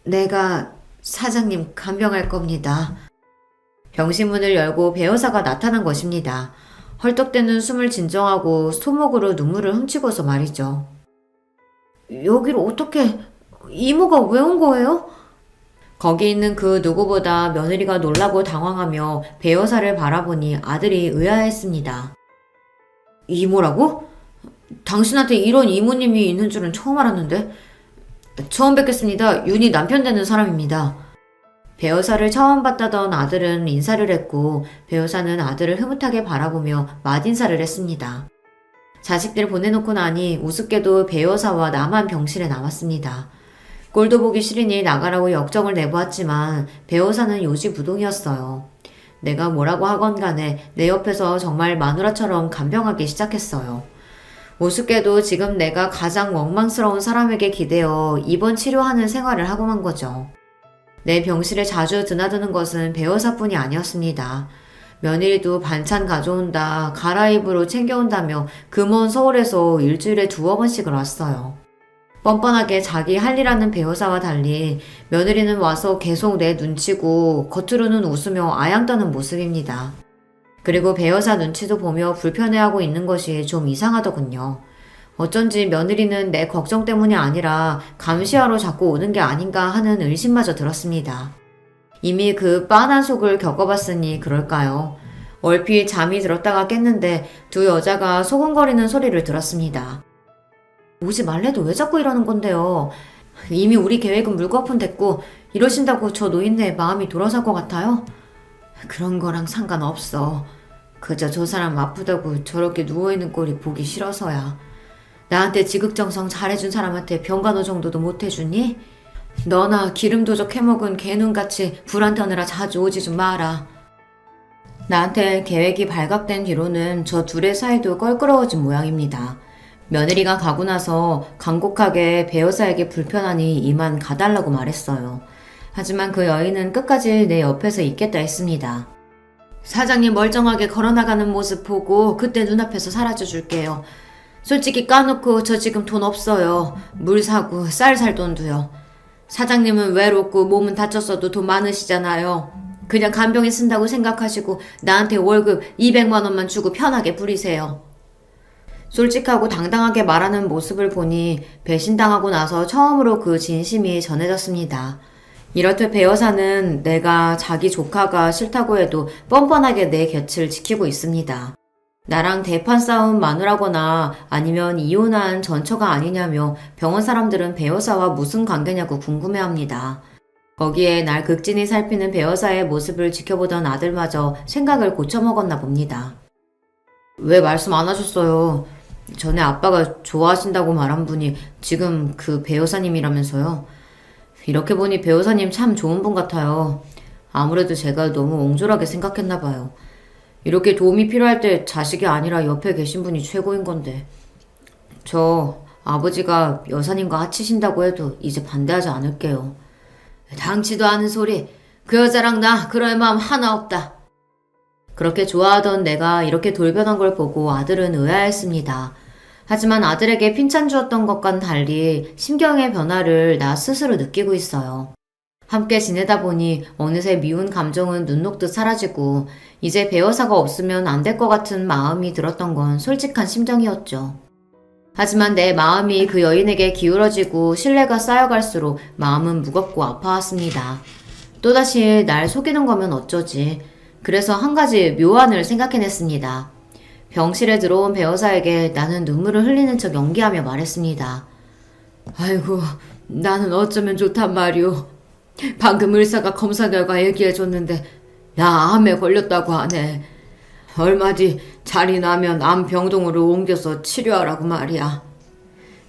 내가 사장님 간병할 겁니다. 병실문을 열고 배 여사가 나타난 것입니다. 헐떡대는 숨을 진정하고 소목으로 눈물을 훔치고서 말이죠. 여기를 어떻게... 이모가 왜 온 거예요? 거기 있는 그 누구보다 며느리가 놀라고 당황하며 배 여사를 바라보니 아들이 의아했습니다. 이모라고? 당신한테 이런 이모님이 있는 줄은 처음 알았는데. 처음 뵙겠습니다. 윤희 남편 되는 사람입니다. 배여사를 처음 봤다던 아들은 인사를 했고 배여사는 아들을 흐뭇하게 바라보며 맞인사를 했습니다. 자식들 보내놓고 나니 우습게도 배여사와 나만 병실에 남았습니다. 꼴도 보기 싫으니 나가라고 역정을 내보았지만 배여사는 요지부동이었어요. 내가 뭐라고 하건 간에 내 옆에서 정말 마누라처럼 간병하기 시작했어요. 우습게도 지금 내가 가장 원망스러운 사람에게 기대어 입원 치료하는 생활을 하고 만 거죠. 내 병실에 자주 드나드는 것은 배여사뿐이 아니었습니다. 며느리도 반찬 가져온다, 가라입으로 챙겨온다며 그 먼 서울에서 일주일에 2번씩을 왔어요. 뻔뻔하게 자기 할 일 하는 배여사와 달리 며느리는 와서 계속 내 눈치고 겉으로는 웃으며 아양 떠는 모습입니다. 그리고 배여사 눈치도 보며 불편해하고 있는 것이 좀 이상하더군요. 어쩐지 며느리는 내 걱정 때문이 아니라 감시하러 자꾸 오는 게 아닌가 하는 의심마저 들었습니다. 이미 그 빤한 속을 겪어봤으니 그럴까요? 얼핏 잠이 들었다가 깼는데 두 여자가 소곤거리는 소리를 들었습니다. 오지 말래도 왜 자꾸 이러는 건데요? 이미 우리 계획은 물거품 됐고 이러신다고 저 노인네 마음이 돌아설 것 같아요? 그런 거랑 상관없어. 그저 저 사람 아프다고 저렇게 누워있는 꼴이 보기 싫어서야. 나한테 지극정성 잘해준 사람한테 병간호 정도도 못해주니? 너나 기름도적 해먹은 개눈같이 불안 터느라 자주 오지 좀 마라. 나한테 계획이 발각된 뒤로는 저 둘의 사이도 껄끄러워진 모양입니다. 며느리가 가고 나서 간곡하게 배여사에게 불편하니 이만 가달라고 말했어요. 하지만 그 여인은 끝까지 내 옆에서 있겠다 했습니다. 사장님 멀쩡하게 걸어나가는 모습 보고 그때 눈앞에서 사라져 줄게요. 솔직히 까놓고 저 지금 돈 없어요. 물 사고 쌀 살 돈도요. 사장님은 외롭고 몸은 다쳤어도 돈 많으시잖아요. 그냥 간병에 쓴다고 생각하시고 나한테 월급 200만 원만 주고 편하게 부리세요. 솔직하고 당당하게 말하는 모습을 보니 배신당하고 나서 처음으로 그 진심이 전해졌습니다. 이렇듯 배여사는 내가 자기 조카가 싫다고 해도 뻔뻔하게 내 곁을 지키고 있습니다. 나랑 대판 싸움 마누라거나 아니면 이혼한 전처가 아니냐며 병원 사람들은 배여사와 무슨 관계냐고 궁금해합니다. 거기에 날 극진히 살피는 배여사의 모습을 지켜보던 아들마저 생각을 고쳐먹었나 봅니다. 왜 말씀 안 하셨어요? 전에 아빠가 좋아하신다고 말한 분이 지금 그 배여사님이라면서요. 이렇게 보니 배여사님 참 좋은 분 같아요. 아무래도 제가 너무 옹졸하게 생각했나 봐요. 이렇게 도움이 필요할 때 자식이 아니라 옆에 계신 분이 최고인 건데. 저 아버지가 여사님과 합치신다고 해도 이제 반대하지 않을게요. 당치도 않은 소리. 그 여자랑 나 그럴 마음 하나 없다. 그렇게 좋아하던 내가 이렇게 돌변한 걸 보고 아들은 의아했습니다. 하지만 아들에게 핀찬 주었던 것과는 달리 심경의 변화를 나 스스로 느끼고 있어요. 함께 지내다 보니 어느새 미운 감정은 눈 녹듯 사라지고 이제 배여사가 없으면 안 될 것 같은 마음이 들었던 건 솔직한 심정이었죠. 하지만 내 마음이 그 여인에게 기울어지고 신뢰가 쌓여갈수록 마음은 무겁고 아파왔습니다. 또다시 날 속이는 거면 어쩌지. 그래서 한 가지 묘안을 생각해냈습니다. 병실에 들어온 배여사에게 나는 눈물을 흘리는 척 연기하며 말했습니다. 아이고, 나는 어쩌면 좋단 말이오. 방금 의사가 검사 결과 얘기해줬는데 나 암에 걸렸다고 하네. 얼마 뒤 잘이 나면 암 병동으로 옮겨서 치료하라고 말이야.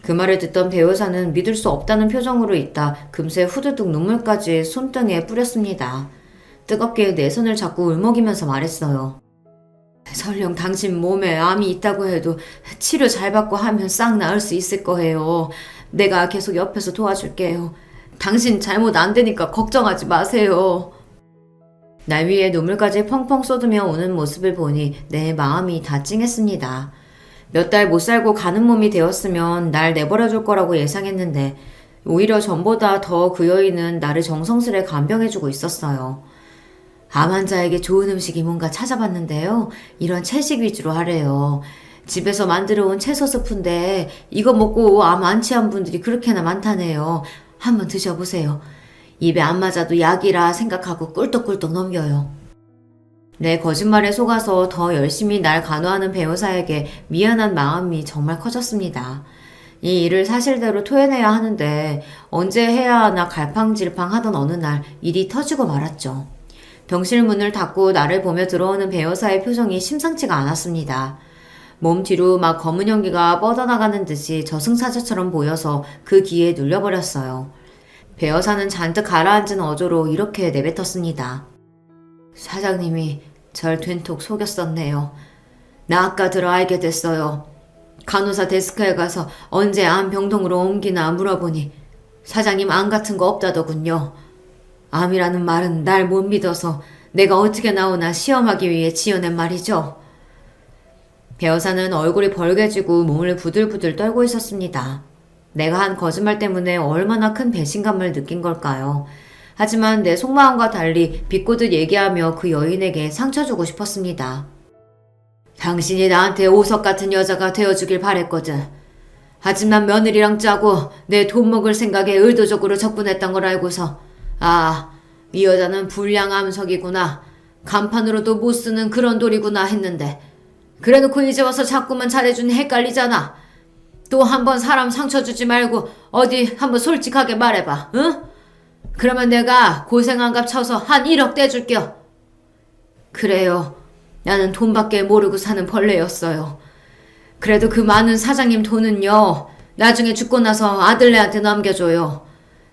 그 말을 듣던 배여사는 믿을 수 없다는 표정으로 있다 금세 후두둑 눈물까지 손등에 뿌렸습니다. 뜨겁게 내 손을 잡고 울먹이면서 말했어요. 설령 당신 몸에 암이 있다고 해도 치료 잘 받고 하면 싹 나을 수 있을 거예요. 내가 계속 옆에서 도와줄게요. 당신 잘못 안 되니까 걱정하지 마세요. 날 위해 눈물까지 펑펑 쏟으며 우는 모습을 보니 내 마음이 다 찡했습니다. 몇 달 못 살고 가는 몸이 되었으면 날 내버려줄 거라고 예상했는데 오히려 전보다 더 그 여인은 나를 정성스레 간병해주고 있었어요. 암 환자에게 좋은 음식이 뭔가 찾아봤는데요. 이런 채식 위주로 하래요. 집에서 만들어 온 채소 스프인데 이거 먹고 암 안치한 분들이 그렇게나 많다네요. 한번 드셔보세요. 입에 안 맞아도 약이라 생각하고 꿀떡꿀떡 넘겨요. 내 거짓말에 속아서 더 열심히 날 간호하는 배우사에게 미안한 마음이 정말 커졌습니다. 이 일을 사실대로 토해내야 하는데 언제 해야 하나 갈팡질팡 하던 어느 날 일이 터지고 말았죠. 병실 문을 닫고 나를 보며 들어오는 배 여사의 표정이 심상치가 않았습니다. 몸 뒤로 막 검은 연기가 뻗어나가는 듯이 저승사자처럼 보여서 그 귀에 눌려버렸어요. 배 여사는 잔뜩 가라앉은 어조로 이렇게 내뱉었습니다. 사장님이 절 된통 속였었네요. 나 아까 들어 알게 됐어요. 간호사 데스크에 가서 언제 암 병동으로 옮기나 물어보니 사장님 암 같은 거 없다더군요. 암이라는 말은 날 못 믿어서 내가 어떻게 나오나 시험하기 위해 지어낸 말이죠. 배 여사는 얼굴이 벌개지고 몸을 부들부들 떨고 있었습니다. 내가 한 거짓말 때문에 얼마나 큰 배신감을 느낀 걸까요? 하지만 내 속마음과 달리 비꼬듯 얘기하며 그 여인에게 상처 주고 싶었습니다. 당신이 나한테 오석 같은 여자가 되어주길 바랬거든. 하지만 며느리랑 짜고 내 돈 먹을 생각에 의도적으로 접근했던 걸 알고서 이 여자는 불량 암석이구나. 간판으로도 못 쓰는 그런 돌이구나 했는데 그래놓고 이제 와서 자꾸만 잘해주니 헷갈리잖아. 또 한번 사람 상처 주지 말고 어디 한번 솔직하게 말해봐. 응? 그러면 내가 고생한 값 쳐서 한 1억 떼줄게요. 그래요. 나는 돈밖에 모르고 사는 벌레였어요. 그래도 그 많은 사장님 돈은요. 나중에 죽고 나서 아들네한테 남겨줘요.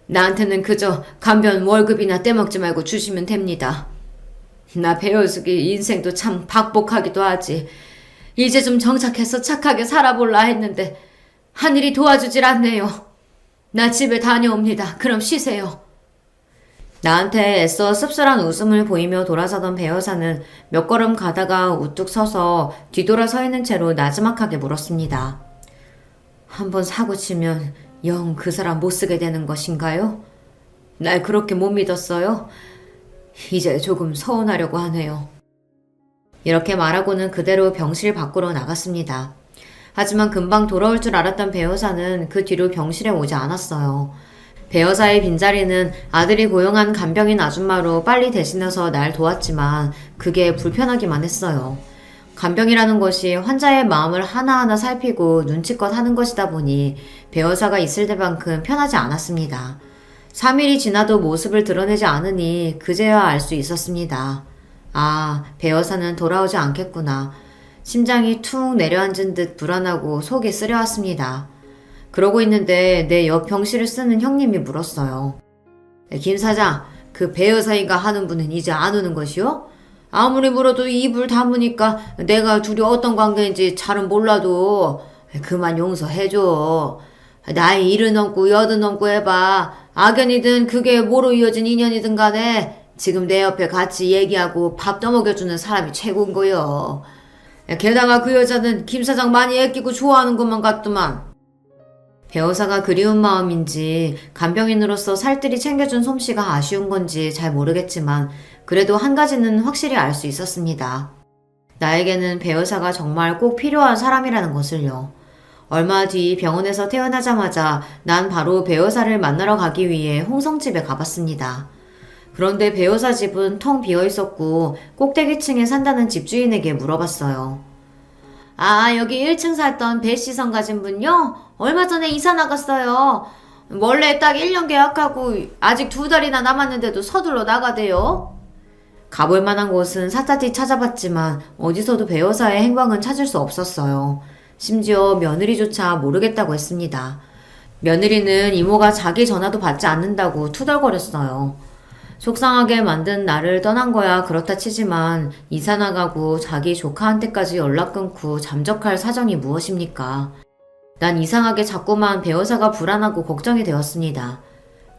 나한테는 그저 간변 월급이나 떼먹지 말고 주시면 됩니다. 나 배어숙이 인생도 참 박복하기도 하지. 이제 좀 정착해서 착하게 살아볼라 했는데 하늘이 도와주질 않네요. 나 집에 다녀옵니다. 그럼 쉬세요. 나한테 애써 씁쓸한 웃음을 보이며 돌아서던 배 여사는 몇 걸음 가다가 우뚝 서서 뒤돌아 서 있는 채로 나지막하게 물었습니다. 한번 사고 치면 영 그 사람 못 쓰게 되는 것인가요? 날 그렇게 못 믿었어요? 이제 조금 서운하려고 하네요. 이렇게 말하고는 그대로 병실 밖으로 나갔습니다. 하지만 금방 돌아올 줄 알았던 배 여사는 그 뒤로 병실에 오지 않았어요. 배 여사의 빈자리는 아들이 고용한 간병인 아줌마로 빨리 대신해서 날 도왔지만 그게 불편하기만 했어요. 간병이라는 것이 환자의 마음을 하나하나 살피고 눈치껏 하는 것이다 보니 배 여사가 있을 때만큼 편하지 않았습니다. 3일이 지나도 모습을 드러내지 않으니 그제야 알 수 있었습니다. 배 여사는 돌아오지 않겠구나. 심장이 툭 내려앉은 듯 불안하고 속이 쓰려왔습니다. 그러고 있는데 내 옆 병실을 쓰는 형님이 물었어요. 김 사장, 그 배 여사인가 하는 분은 이제 안 오는 것이요? 아무리 물어도 입을 다무니까 내가 둘이 어떤 관계인지 잘은 몰라도 그만 용서해줘. 나이 70 넘고 80 넘고 해봐. 악연이든 그게 뭐로 이어진 인연이든 간에 지금 내 옆에 같이 얘기하고 밥 떠먹여주는 사람이 최고인 거요. 게다가 그 여자는 김 사장 많이 애끼고 좋아하는 것만 같더만. 배 여사가 그리운 마음인지 간병인으로서 살뜰히 챙겨준 솜씨가 아쉬운 건지 잘 모르겠지만 그래도 한 가지는 확실히 알 수 있었습니다. 나에게는 배 여사가 정말 꼭 필요한 사람이라는 것을요. 얼마 뒤 병원에서 퇴원하자마자 난 바로 배 여사를 만나러 가기 위해 홍성집에 가봤습니다. 그런데 배 여사 집은 텅 비어 있었고 꼭대기층에 산다는 집주인에게 물어봤어요. 여기 1층 살던 배씨성 가진 분요? 얼마 전에 이사 나갔어요. 원래 딱 1년 계약하고 아직 2달이나 남았는데도 서둘러 나가대요. 가볼 만한 곳은 샅샅이 찾아봤지만 어디서도 배 여사의 행방은 찾을 수 없었어요. 심지어 며느리조차 모르겠다고 했습니다. 며느리는 이모가 자기 전화도 받지 않는다고 투덜거렸어요. 속상하게 만든 나를 떠난 거야 그렇다 치지만 이사 나가고 자기 조카한테까지 연락 끊고 잠적할 사정이 무엇입니까? 난 이상하게 자꾸만 배 여사가 불안하고 걱정이 되었습니다.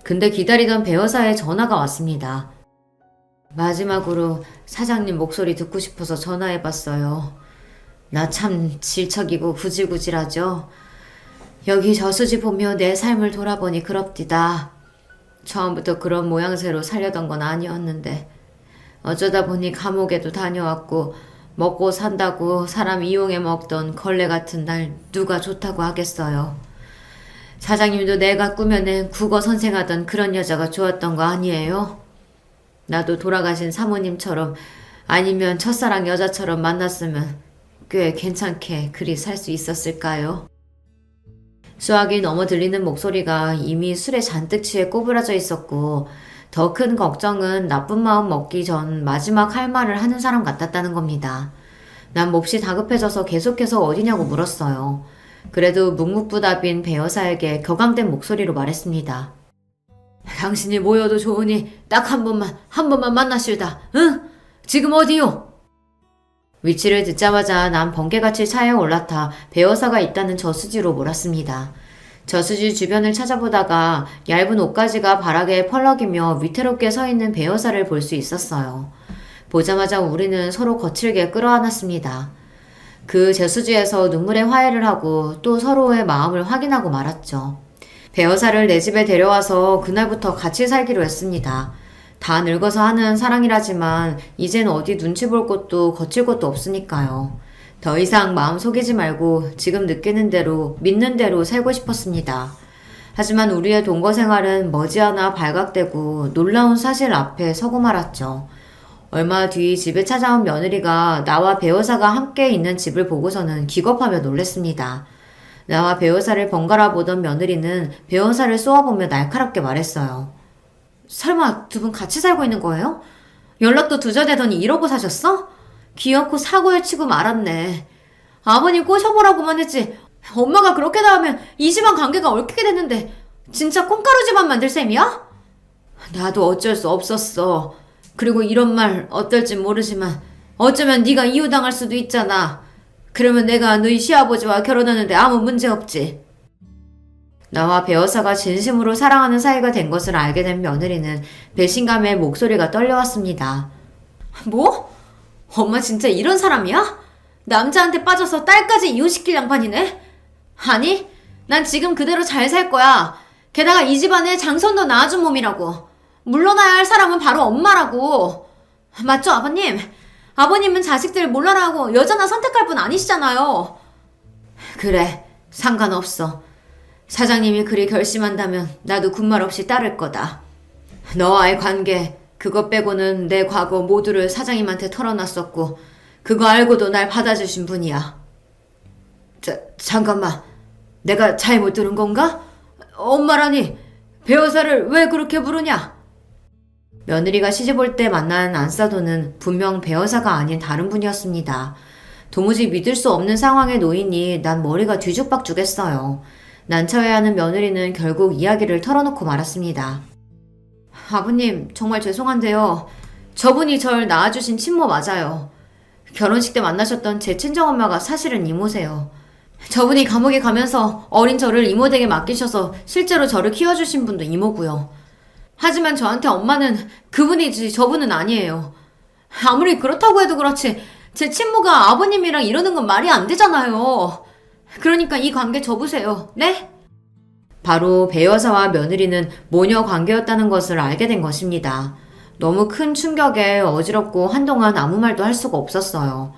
근데 기다리던 배 여사의 전화가 왔습니다. 마지막으로 사장님 목소리 듣고 싶어서 전화해봤어요. 나 참 질척이고 구질구질하죠. 여기 저수지 보며 내 삶을 돌아보니 그럽디다. 처음부터 그런 모양새로 살려던 건 아니었는데 어쩌다 보니 감옥에도 다녀왔고 먹고 산다고 사람 이용해 먹던 걸레 같은 날 누가 좋다고 하겠어요. 사장님도 내가 꾸며낸 국어 선생하던 그런 여자가 좋았던 거 아니에요? 나도 돌아가신 사모님처럼 아니면 첫사랑 여자처럼 만났으면 꽤 괜찮게 그리 살 수 있었을까요? 수학이 넘어 들리는 목소리가 이미 술에 잔뜩 취해 꼬부라져 있었고, 더 큰 걱정은 나쁜 마음 먹기 전 마지막 할 말을 하는 사람 같았다는 겁니다. 난 몹시 다급해져서 계속해서 어디냐고 물었어요. 그래도 묵묵부답인 배 여사에게 격앙된 목소리로 말했습니다. 당신이 모여도 좋으니 딱 한 번만 만나실다. 응? 지금 어디요? 위치를 듣자마자 난 번개같이 차에 올라타 배 여사가 있다는 저수지로 몰았습니다. 저수지 주변을 찾아보다가 얇은 옷가지가 바닥에 펄럭이며 위태롭게 서 있는 배 여사를 볼 수 있었어요. 보자마자 우리는 서로 거칠게 끌어안았습니다. 그 저수지에서 눈물의 화해를 하고 또 서로의 마음을 확인하고 말았죠. 배 여사를 내 집에 데려와서 그날부터 같이 살기로 했습니다. 다 늙어서 하는 사랑이라지만 이젠 어디 눈치 볼 곳도 거칠 곳도 없으니까요. 더 이상 마음 속이지 말고 지금 느끼는 대로 믿는 대로 살고 싶었습니다. 하지만 우리의 동거 생활은 머지않아 발각되고 놀라운 사실 앞에 서고 말았죠. 얼마 뒤 집에 찾아온 며느리가 나와 배 여사가 함께 있는 집을 보고서는 기겁하며 놀랬습니다. 나와 배 여사를 번갈아 보던 며느리는 배 여사를 쏘아보며 날카롭게 말했어요. 설마 두 분 같이 살고 있는 거예요? 연락도 두절되더니 이러고 사셨어? 귀엽고 사고에 치고 말았네. 아버님 꼬셔보라고만 했지 엄마가 그렇게 나오면 이 집안 관계가 얽히게 됐는데 진짜 콩가루 집안 만들 셈이야? 나도 어쩔 수 없었어. 그리고 이런 말 어떨진 모르지만 어쩌면 네가 이혼당할 수도 있잖아. 그러면 내가 너희 시아버지와 결혼하는데 아무 문제 없지. 나와 배 여사가 진심으로 사랑하는 사이가 된 것을 알게 된 며느리는 배신감에 목소리가 떨려왔습니다. 뭐? 엄마 진짜 이런 사람이야? 남자한테 빠져서 딸까지 이혼시킬 양반이네? 아니, 난 지금 그대로 잘 살 거야. 게다가 이 집안에 장손도 낳아준 몸이라고. 물러나야 할 사람은 바로 엄마라고. 맞죠, 아버님? 아버님은 자식들 몰라라고 여자나 선택할 분 아니시잖아요. 그래, 상관없어. 사장님이 그리 결심한다면 나도 군말 없이 따를 거다. 너와의 관계, 그것 빼고는 내 과거 모두를 사장님한테 털어놨었고 그거 알고도 날 받아주신 분이야. 잠깐만. 내가 잘못 들은 건가? 엄마라니, 배 여사를 왜 그렇게 부르냐? 며느리가 시집올 때 만난 안사도는 분명 배 여사가 아닌 다른 분이었습니다. 도무지 믿을 수 없는 상황에 놓이니 난 머리가 뒤죽박죽했어요. 난처해하는 며느리는 결국 이야기를 털어놓고 말았습니다. 아버님, 정말 죄송한데요. 저분이 절 낳아주신 친모 맞아요. 결혼식 때 만나셨던 제 친정엄마가 사실은 이모세요. 저분이 감옥에 가면서 어린 저를 이모댁에 맡기셔서 실제로 저를 키워주신 분도 이모고요. 하지만 저한테 엄마는 그분이지 저분은 아니에요. 아무리 그렇다고 해도 그렇지 제 친모가 아버님이랑 이러는 건 말이 안 되잖아요. 그러니까 이 관계 접으세요. 네? 바로 배 여사와 며느리는 모녀 관계였다는 것을 알게 된 것입니다. 너무 큰 충격에 어지럽고 한동안 아무 말도 할 수가 없었어요.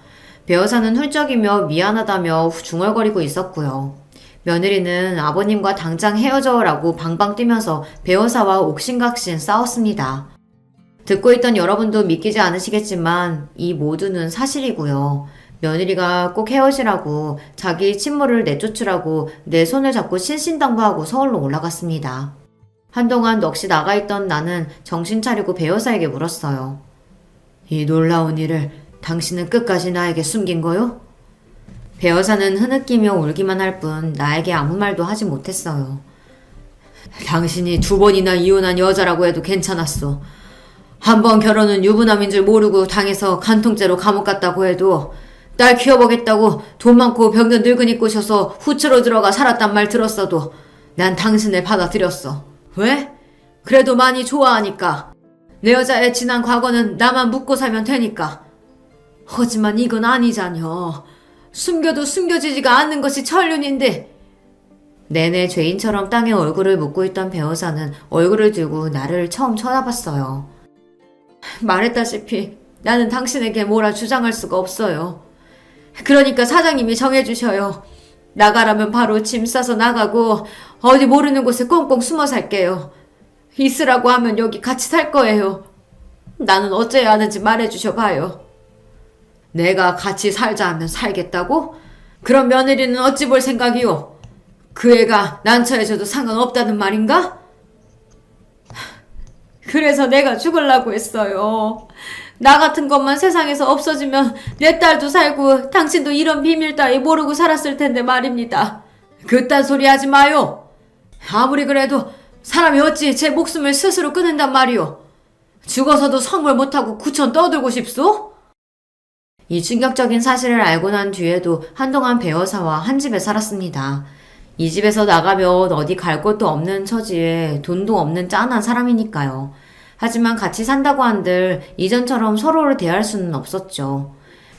배 여사는 훌쩍이며 미안하다며 중얼거리고 있었고요. 며느리는 아버님과 당장 헤어져라고 방방 뛰면서 배 여사와 옥신각신 싸웠습니다. 듣고 있던 여러분도 믿기지 않으시겠지만 이 모두는 사실이고요. 며느리가 꼭 헤어지라고 자기 친모를 내쫓으라고 내 손을 잡고 신신당부하고 서울로 올라갔습니다. 한동안 넋이 나가있던 나는 정신 차리고 배 여사에게 물었어요. 이 놀라운 일을 당신은 끝까지 나에게 숨긴 거요? 배 여사는 흐느끼며 울기만 할 뿐 나에게 아무 말도 하지 못했어요. 당신이 2번이나 이혼한 여자라고 해도 괜찮았어. 한 번 결혼은 유부남인 줄 모르고 당해서 간통죄로 감옥 갔다고 해도 딸 키워보겠다고 돈 많고 병든 늙은이 꼬셔서 후처로 들어가 살았단 말 들었어도 난 당신을 받아들였어. 왜? 그래도 많이 좋아하니까. 내 여자의 지난 과거는 나만 묻고 살면 되니까. 하지만 이건 아니잖여. 숨겨도 숨겨지지가 않는 것이 천륜인데. 내내 죄인처럼 땅에 얼굴을 묻고 있던 배 여사는 얼굴을 들고 나를 처음 쳐다봤어요. 말했다시피 나는 당신에게 뭐라 주장할 수가 없어요. 그러니까 사장님이 정해주셔요. 나가라면 바로 짐 싸서 나가고 어디 모르는 곳에 꽁꽁 숨어 살게요. 있으라고 하면 여기 같이 살 거예요. 나는 어째야 하는지 말해주셔 봐요. 내가 같이 살자 하면 살겠다고? 그럼 며느리는 어찌 볼 생각이요? 그 애가 난처해져도 상관없다는 말인가? 그래서 내가 죽으려고 했어요. 나 같은 것만 세상에서 없어지면 내 딸도 살고 당신도 이런 비밀 따위 모르고 살았을 텐데 말입니다. 그딴 소리 하지 마요. 아무리 그래도 사람이 어찌 제 목숨을 스스로 끊는단 말이오. 죽어서도 성물 못하고 구천 떠들고 싶소? 이 충격적인 사실을 알고 난 뒤에도 한동안 배어사와 한 집에 살았습니다. 이 집에서 나가면 어디 갈 곳도 없는 처지에 돈도 없는 짠한 사람이니까요. 하지만 같이 산다고 한들 이전처럼 서로를 대할 수는 없었죠.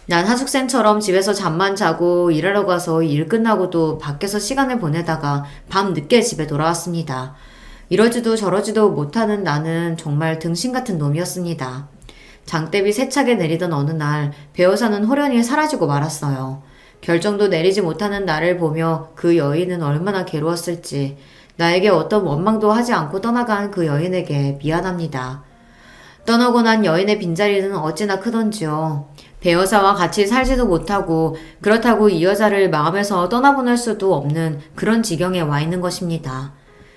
난 하숙생처럼 집에서 잠만 자고 일하러 가서 일 끝나고도 밖에서 시간을 보내다가 밤 늦게 집에 돌아왔습니다. 이러지도 저러지도 못하는 나는 정말 등신 같은 놈이었습니다. 장대비 세차게 내리던 어느 날 배어사는 호련히 사라지고 말았어요. 결정도 내리지 못하는 나를 보며 그 여인은 얼마나 괴로웠을지 나에게 어떤 원망도 하지 않고 떠나간 그 여인에게 미안합니다. 떠나고 난 여인의 빈자리는 어찌나 크던지요. 배어사와 같이 살지도 못하고 그렇다고 이 여자를 마음에서 떠나보낼 수도 없는 그런 지경에 와 있는 것입니다.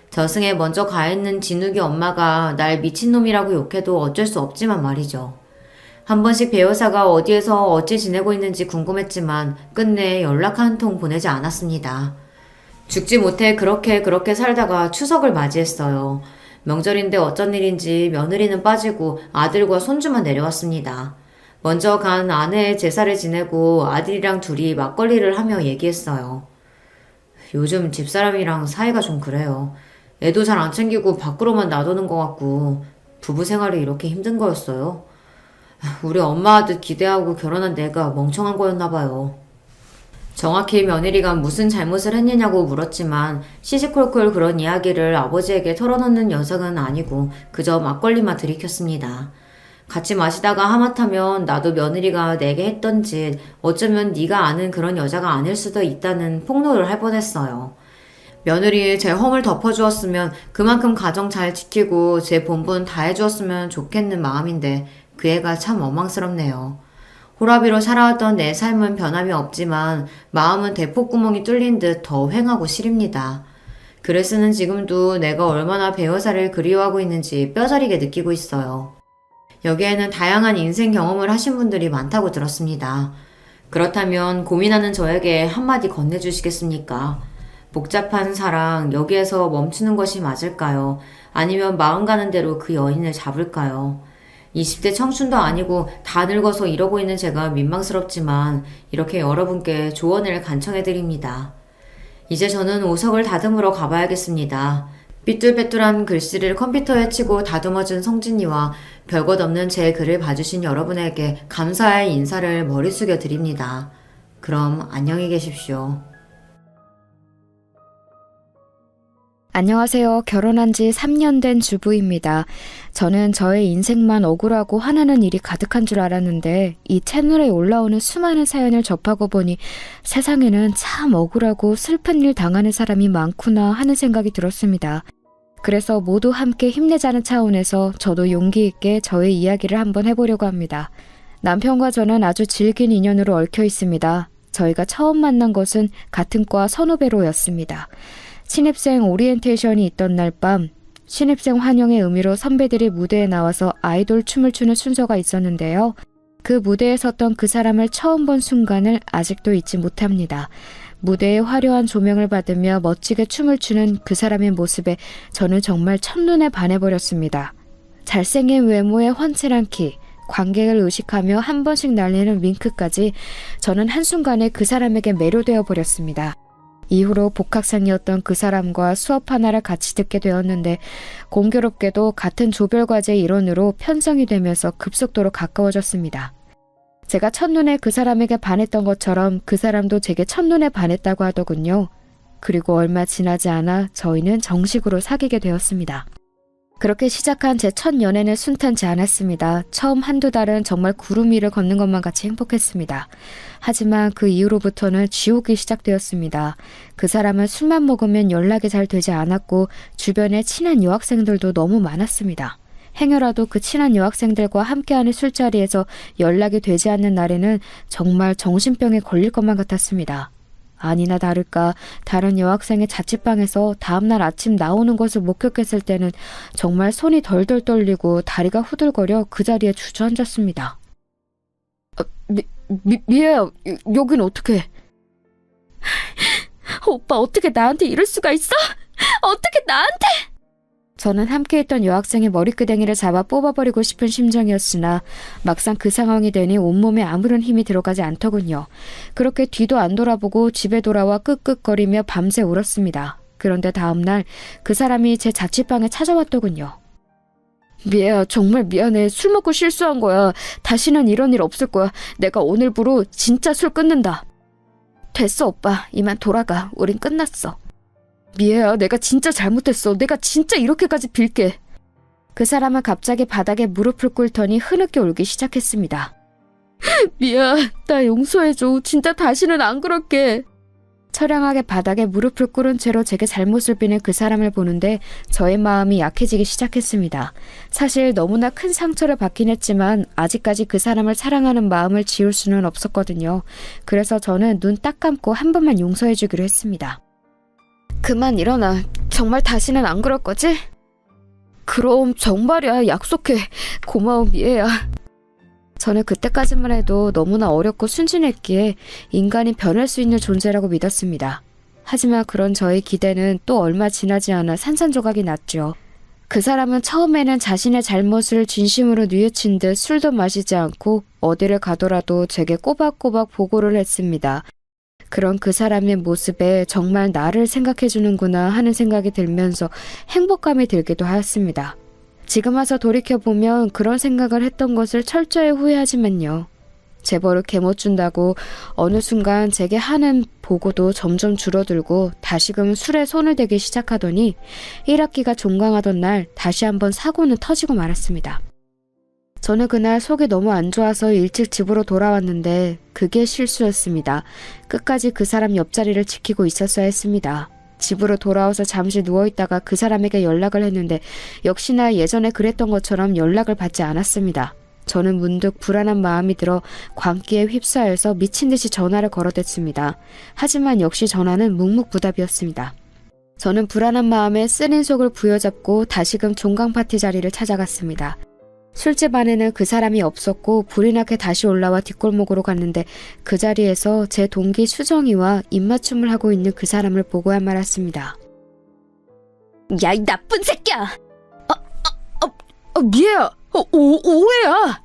저승에 먼저 가 있는 진욱이 엄마가 날 미친놈이라고 욕해도 어쩔 수 없지만 말이죠. 한 번씩 배어사가 어디에서 어찌 지내고 있는지 궁금했지만 끝내 연락 한 통 보내지 않았습니다. 죽지 못해 그렇게 살다가 추석을 맞이했어요. 명절인데 어쩐 일인지 며느리는 빠지고 아들과 손주만 내려왔습니다. 먼저 간 아내의 제사를 지내고 아들이랑 둘이 막걸리를 하며 얘기했어요. 요즘 집사람이랑 사이가 좀 그래요. 애도 잘 안 챙기고 밖으로만 놔두는 것 같고 부부 생활이 이렇게 힘든 거였어요. 우리 엄마 아들 기대하고 결혼한 내가 멍청한 거였나 봐요. 정확히 며느리가 무슨 잘못을 했느냐고 물었지만 시시콜콜 그런 이야기를 아버지에게 털어놓는 녀석은 아니고 그저 막걸리만 들이켰습니다. 같이 마시다가 하마터면 나도 며느리가 내게 했던 짓 어쩌면 네가 아는 그런 여자가 아닐 수도 있다는 폭로를 할 뻔했어요. 며느리 제 험을 덮어주었으면 그만큼 가정 잘 지키고 제 본분 다 해주었으면 좋겠는 마음인데 그 애가 참 원망스럽네요. 호라비로 살아왔던 내 삶은 변함이 없지만 마음은 대폭구멍이 뚫린 듯 더 휑하고 시립니다. 글을 쓰는 지금도 내가 얼마나 배어사를 그리워하고 있는지 뼈저리게 느끼고 있어요. 여기에는 다양한 인생 경험을 하신 분들이 많다고 들었습니다. 그렇다면 고민하는 저에게 한마디 건네주시겠습니까? 복잡한 사랑, 여기에서 멈추는 것이 맞을까요? 아니면 마음 가는 대로 그 여인을 잡을까요? 20대 청춘도 아니고 다 늙어서 이러고 있는 제가 민망스럽지만 이렇게 여러분께 조언을 간청해드립니다. 이제 저는 오석을 다듬으러 가봐야겠습니다. 삐뚤빼뚤한 글씨를 컴퓨터에 치고 다듬어준 성진이와 별것 없는 제 글을 봐주신 여러분에게 감사의 인사를 머리 숙여 드립니다. 그럼 안녕히 계십시오. 안녕하세요. 결혼한 지 3년 된 주부입니다. 저는 저의 인생만 억울하고 화나는 일이 가득한 줄 알았는데 이 채널에 올라오는 수많은 사연을 접하고 보니 세상에는 참 억울하고 슬픈 일 당하는 사람이 많구나 하는 생각이 들었습니다. 그래서 모두 함께 힘내자는 차원에서 저도 용기 있게 저의 이야기를 한번 해보려고 합니다. 남편과 저는 아주 질긴 인연으로 얽혀 있습니다. 저희가 처음 만난 것은 같은 과 선후배로였습니다. 신입생 오리엔테이션이 있던 날 밤 신입생 환영의 의미로 선배들이 무대에 나와서 아이돌 춤을 추는 순서가 있었는데요. 그 무대에 섰던 그 사람을 처음 본 순간을 아직도 잊지 못합니다. 무대에 화려한 조명을 받으며 멋지게 춤을 추는 그 사람의 모습에 저는 정말 첫눈에 반해버렸습니다. 잘생긴 외모에 훤칠한 키, 관객을 의식하며 한 번씩 날리는 윙크까지 저는 한순간에 그 사람에게 매료되어 버렸습니다. 이후로 복학생이었던 그 사람과 수업 하나를 같이 듣게 되었는데 공교롭게도 같은 조별과제 일원으로 편성이 되면서 급속도로 가까워졌습니다. 제가 첫눈에 그 사람에게 반했던 것처럼 그 사람도 제게 첫눈에 반했다고 하더군요. 그리고 얼마 지나지 않아 저희는 정식으로 사귀게 되었습니다. 그렇게 시작한 제 첫 연애는 순탄치 않았습니다. 처음 한두 달은 정말 구름 위를 걷는 것만 같이 행복했습니다. 하지만 그 이후로부터는 지옥이 시작되었습니다. 그 사람은 술만 먹으면 연락이 잘 되지 않았고 주변에 친한 여학생들도 너무 많았습니다. 행여라도 그 친한 여학생들과 함께하는 술자리에서 연락이 되지 않는 날에는 정말 정신병에 걸릴 것만 같았습니다. 아니나 다를까 다른 여학생의 자취방에서 다음날 아침 나오는 것을 목격했을 때는 정말 손이 덜덜 떨리고 다리가 후들거려 그 자리에 주저앉았습니다. 미애야, 여긴 어떻게? 오빠 어떻게 나한테 이럴 수가 있어? 어떻게 나한테? 저는 함께했던 여학생의 머리끄댕이를 잡아 뽑아버리고 싶은 심정이었으나 막상 그 상황이 되니 온몸에 아무런 힘이 들어가지 않더군요. 그렇게 뒤도 안 돌아보고 집에 돌아와 끄끄거리며 밤새 울었습니다. 그런데 다음날 그 사람이 제 자취방에 찾아왔더군요. 미애야, 정말 미안해. 술 먹고 실수한 거야. 다시는 이런 일 없을 거야. 내가 오늘부로 진짜 술 끊는다. 됐어 오빠. 이만 돌아가. 우린 끝났어. 미애야, 내가 진짜 잘못했어. 내가 진짜 이렇게까지 빌게. 그 사람은 갑자기 바닥에 무릎을 꿇더니 흐느껴 울기 시작했습니다. 미애야, 나 용서해줘. 진짜 다시는 안 그럴게. 처량하게 바닥에 무릎을 꿇은 채로 제게 잘못을 비는 그 사람을 보는데 저의 마음이 약해지기 시작했습니다. 사실 너무나 큰 상처를 받긴 했지만 아직까지 그 사람을 사랑하는 마음을 지울 수는 없었거든요. 그래서 저는 눈 딱 감고 한 번만 용서해주기로 했습니다. 그만 일어나. 정말 다시는 안 그럴 거지? 그럼 정말이야. 약속해. 고마워 미애야. 저는 그때까지만 해도 너무나 어렵고 순진했기에 인간이 변할 수 있는 존재라고 믿었습니다. 하지만 그런 저의 기대는 또 얼마 지나지 않아 산산조각이 났죠. 그 사람은 처음에는 자신의 잘못을 진심으로 뉘우친 듯 술도 마시지 않고 어디를 가더라도 제게 꼬박꼬박 보고를 했습니다. 그런 그 사람의 모습에 정말 나를 생각해주는구나 하는 생각이 들면서 행복감이 들기도 하였습니다. 지금 와서 돌이켜보면 그런 생각을 했던 것을 철저히 후회하지만요. 제 버릇 못 준다고 어느 순간 제게 하는 보고도 점점 줄어들고 다시금 술에 손을 대기 시작하더니 1학기가 종강하던 날 다시 한번 사고는 터지고 말았습니다. 저는 그날 속이 너무 안 좋아서 일찍 집으로 돌아왔는데 그게 실수였습니다. 끝까지 그 사람 옆자리를 지키고 있었어야 했습니다. 집으로 돌아와서 잠시 누워있다가 그 사람에게 연락을 했는데 역시나 예전에 그랬던 것처럼 연락을 받지 않았습니다. 저는 문득 불안한 마음이 들어 광기에 휩싸여서 미친 듯이 전화를 걸어댔습니다. 하지만 역시 전화는 묵묵부답이었습니다. 저는 불안한 마음에 쓰린 속을 부여잡고 다시금 종강 파티 자리를 찾아갔습니다. 술집 안에는 그 사람이 없었고 불이 나게 다시 올라와 뒷골목으로 갔는데 그 자리에서 제 동기 수정이와 입맞춤을 하고 있는 그 사람을 보고야 말았습니다. 야, 이 나쁜 새끼야! 미애야! 오해야!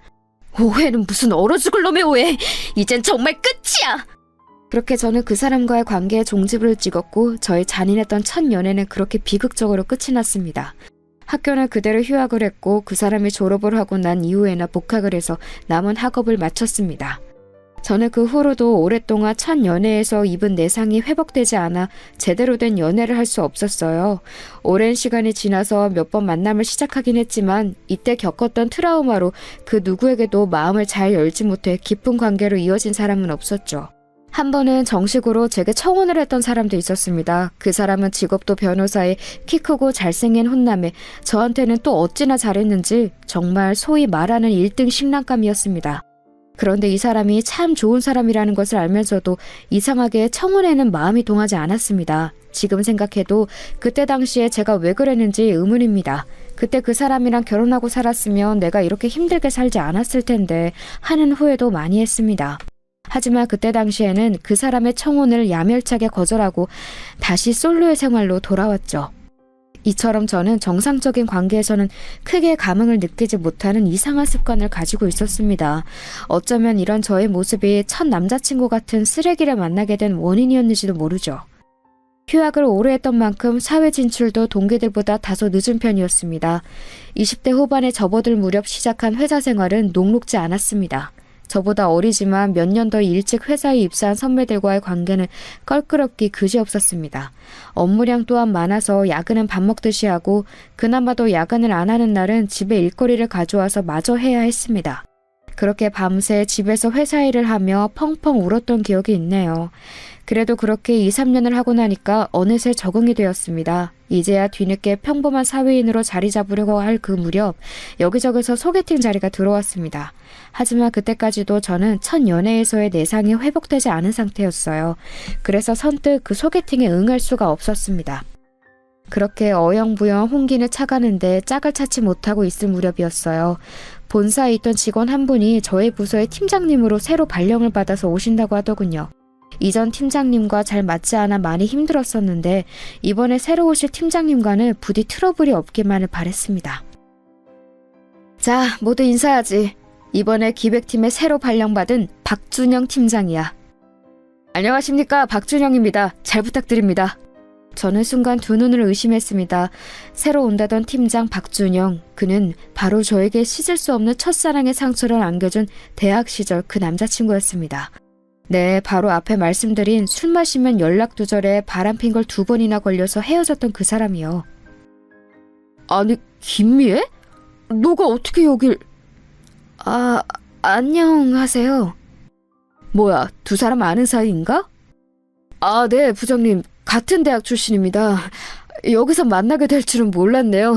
오해는 무슨 얼어 죽을 놈의 오해! 이젠 정말 끝이야! 그렇게 저는 그 사람과의 관계에 종지부를 찍었고 저의 잔인했던 첫 연애는 그렇게 비극적으로 끝이 났습니다. 학교는 그대로 휴학을 했고 그 사람이 졸업을 하고 난 이후에나 복학을 해서 남은 학업을 마쳤습니다. 저는 그 후로도 오랫동안 첫 연애에서 입은 내상이 회복되지 않아 제대로 된 연애를 할 수 없었어요. 오랜 시간이 지나서 몇 번 만남을 시작하긴 했지만 이때 겪었던 트라우마로 그 누구에게도 마음을 잘 열지 못해 깊은 관계로 이어진 사람은 없었죠. 한 번은 정식으로 제게 청혼을 했던 사람도 있었습니다. 그 사람은 직업도 변호사에 키 크고 잘생긴 혼남에 저한테는 또 어찌나 잘했는지 정말 소위 말하는 1등 신랑감이었습니다. 그런데 이 사람이 참 좋은 사람이라는 것을 알면서도 이상하게 청혼에는 마음이 동하지 않았습니다. 지금 생각해도 그때 당시에 제가 왜 그랬는지 의문입니다. 그때 그 사람이랑 결혼하고 살았으면 내가 이렇게 힘들게 살지 않았을 텐데 하는 후회도 많이 했습니다. 하지만 그때 당시에는 그 사람의 청혼을 야멸차게 거절하고 다시 솔로의 생활로 돌아왔죠. 이처럼 저는 정상적인 관계에서는 크게 감흥을 느끼지 못하는 이상한 습관을 가지고 있었습니다. 어쩌면 이런 저의 모습이 첫 남자친구 같은 쓰레기를 만나게 된 원인이었는지도 모르죠. 휴학을 오래 했던 만큼 사회 진출도 동기들보다 다소 늦은 편이었습니다. 20대 후반에 접어들 무렵 시작한 회사 생활은 녹록지 않았습니다. 저보다 어리지만 몇 년 더 일찍 회사에 입사한 선배들과의 관계는 껄끄럽기 그지없었습니다. 업무량 또한 많아서 야근은 밥 먹듯이 하고 그나마도 야근을 안 하는 날은 집에 일거리를 가져와서 마저 해야 했습니다. 그렇게 밤새 집에서 회사 일을 하며 펑펑 울었던 기억이 있네요. 그래도 그렇게 2, 3년을 하고 나니까 어느새 적응이 되었습니다. 이제야 뒤늦게 평범한 사회인으로 자리 잡으려고 할 그 무렵 여기저기서 소개팅 자리가 들어왔습니다. 하지만 그때까지도 저는 첫 연애에서의 내상이 회복되지 않은 상태였어요. 그래서 선뜻 그 소개팅에 응할 수가 없었습니다. 그렇게 어영부영 홍기는 차가는데 짝을 찾지 못하고 있을 무렵이었어요. 본사에 있던 직원 한 분이 저희 부서의 팀장님으로 새로 발령을 받아서 오신다고 하더군요. 이전 팀장님과 잘 맞지 않아 많이 힘들었었는데 이번에 새로 오실 팀장님과는 부디 트러블이 없기만을 바랬습니다. 자, 모두 인사하지. 이번에 기획팀에 새로 발령받은 박준영 팀장이야. 안녕하십니까, 박준영입니다. 잘 부탁드립니다. 저는 순간 두 눈을 의심했습니다. 새로 온다던 팀장 박준영, 그는 바로 저에게 씻을 수 없는 첫사랑의 상처를 안겨준 대학 시절 그 남자친구였습니다. 네, 바로 앞에 말씀드린 술 마시면 연락 두절에 바람핀 걸 2번이나 걸려서 헤어졌던 그 사람이요. 아니, 김미애? 너가 어떻게 여길... 안녕하세요. 뭐야, 두 사람 아는 사이인가? 네, 부장님. 같은 대학 출신입니다. 여기서 만나게 될 줄은 몰랐네요.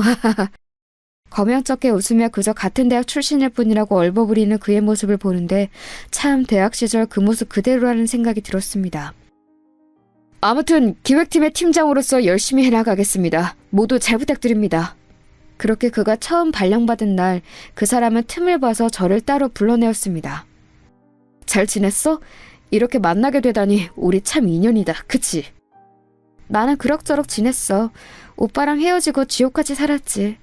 거명쩍게 웃으며 그저 같은 대학 출신일 뿐이라고 얼버무리는 그의 모습을 보는데 참 대학 시절 그 모습 그대로라는 생각이 들었습니다. 아무튼 기획팀의 팀장으로서 열심히 해나가겠습니다. 모두 잘 부탁드립니다. 그렇게 그가 처음 발령받은 날 그 사람은 틈을 봐서 저를 따로 불러내었습니다. 잘 지냈어? 이렇게 만나게 되다니 우리 참 인연이다. 그치? 나는 그럭저럭 지냈어. 오빠랑 헤어지고 지옥같이 살았지.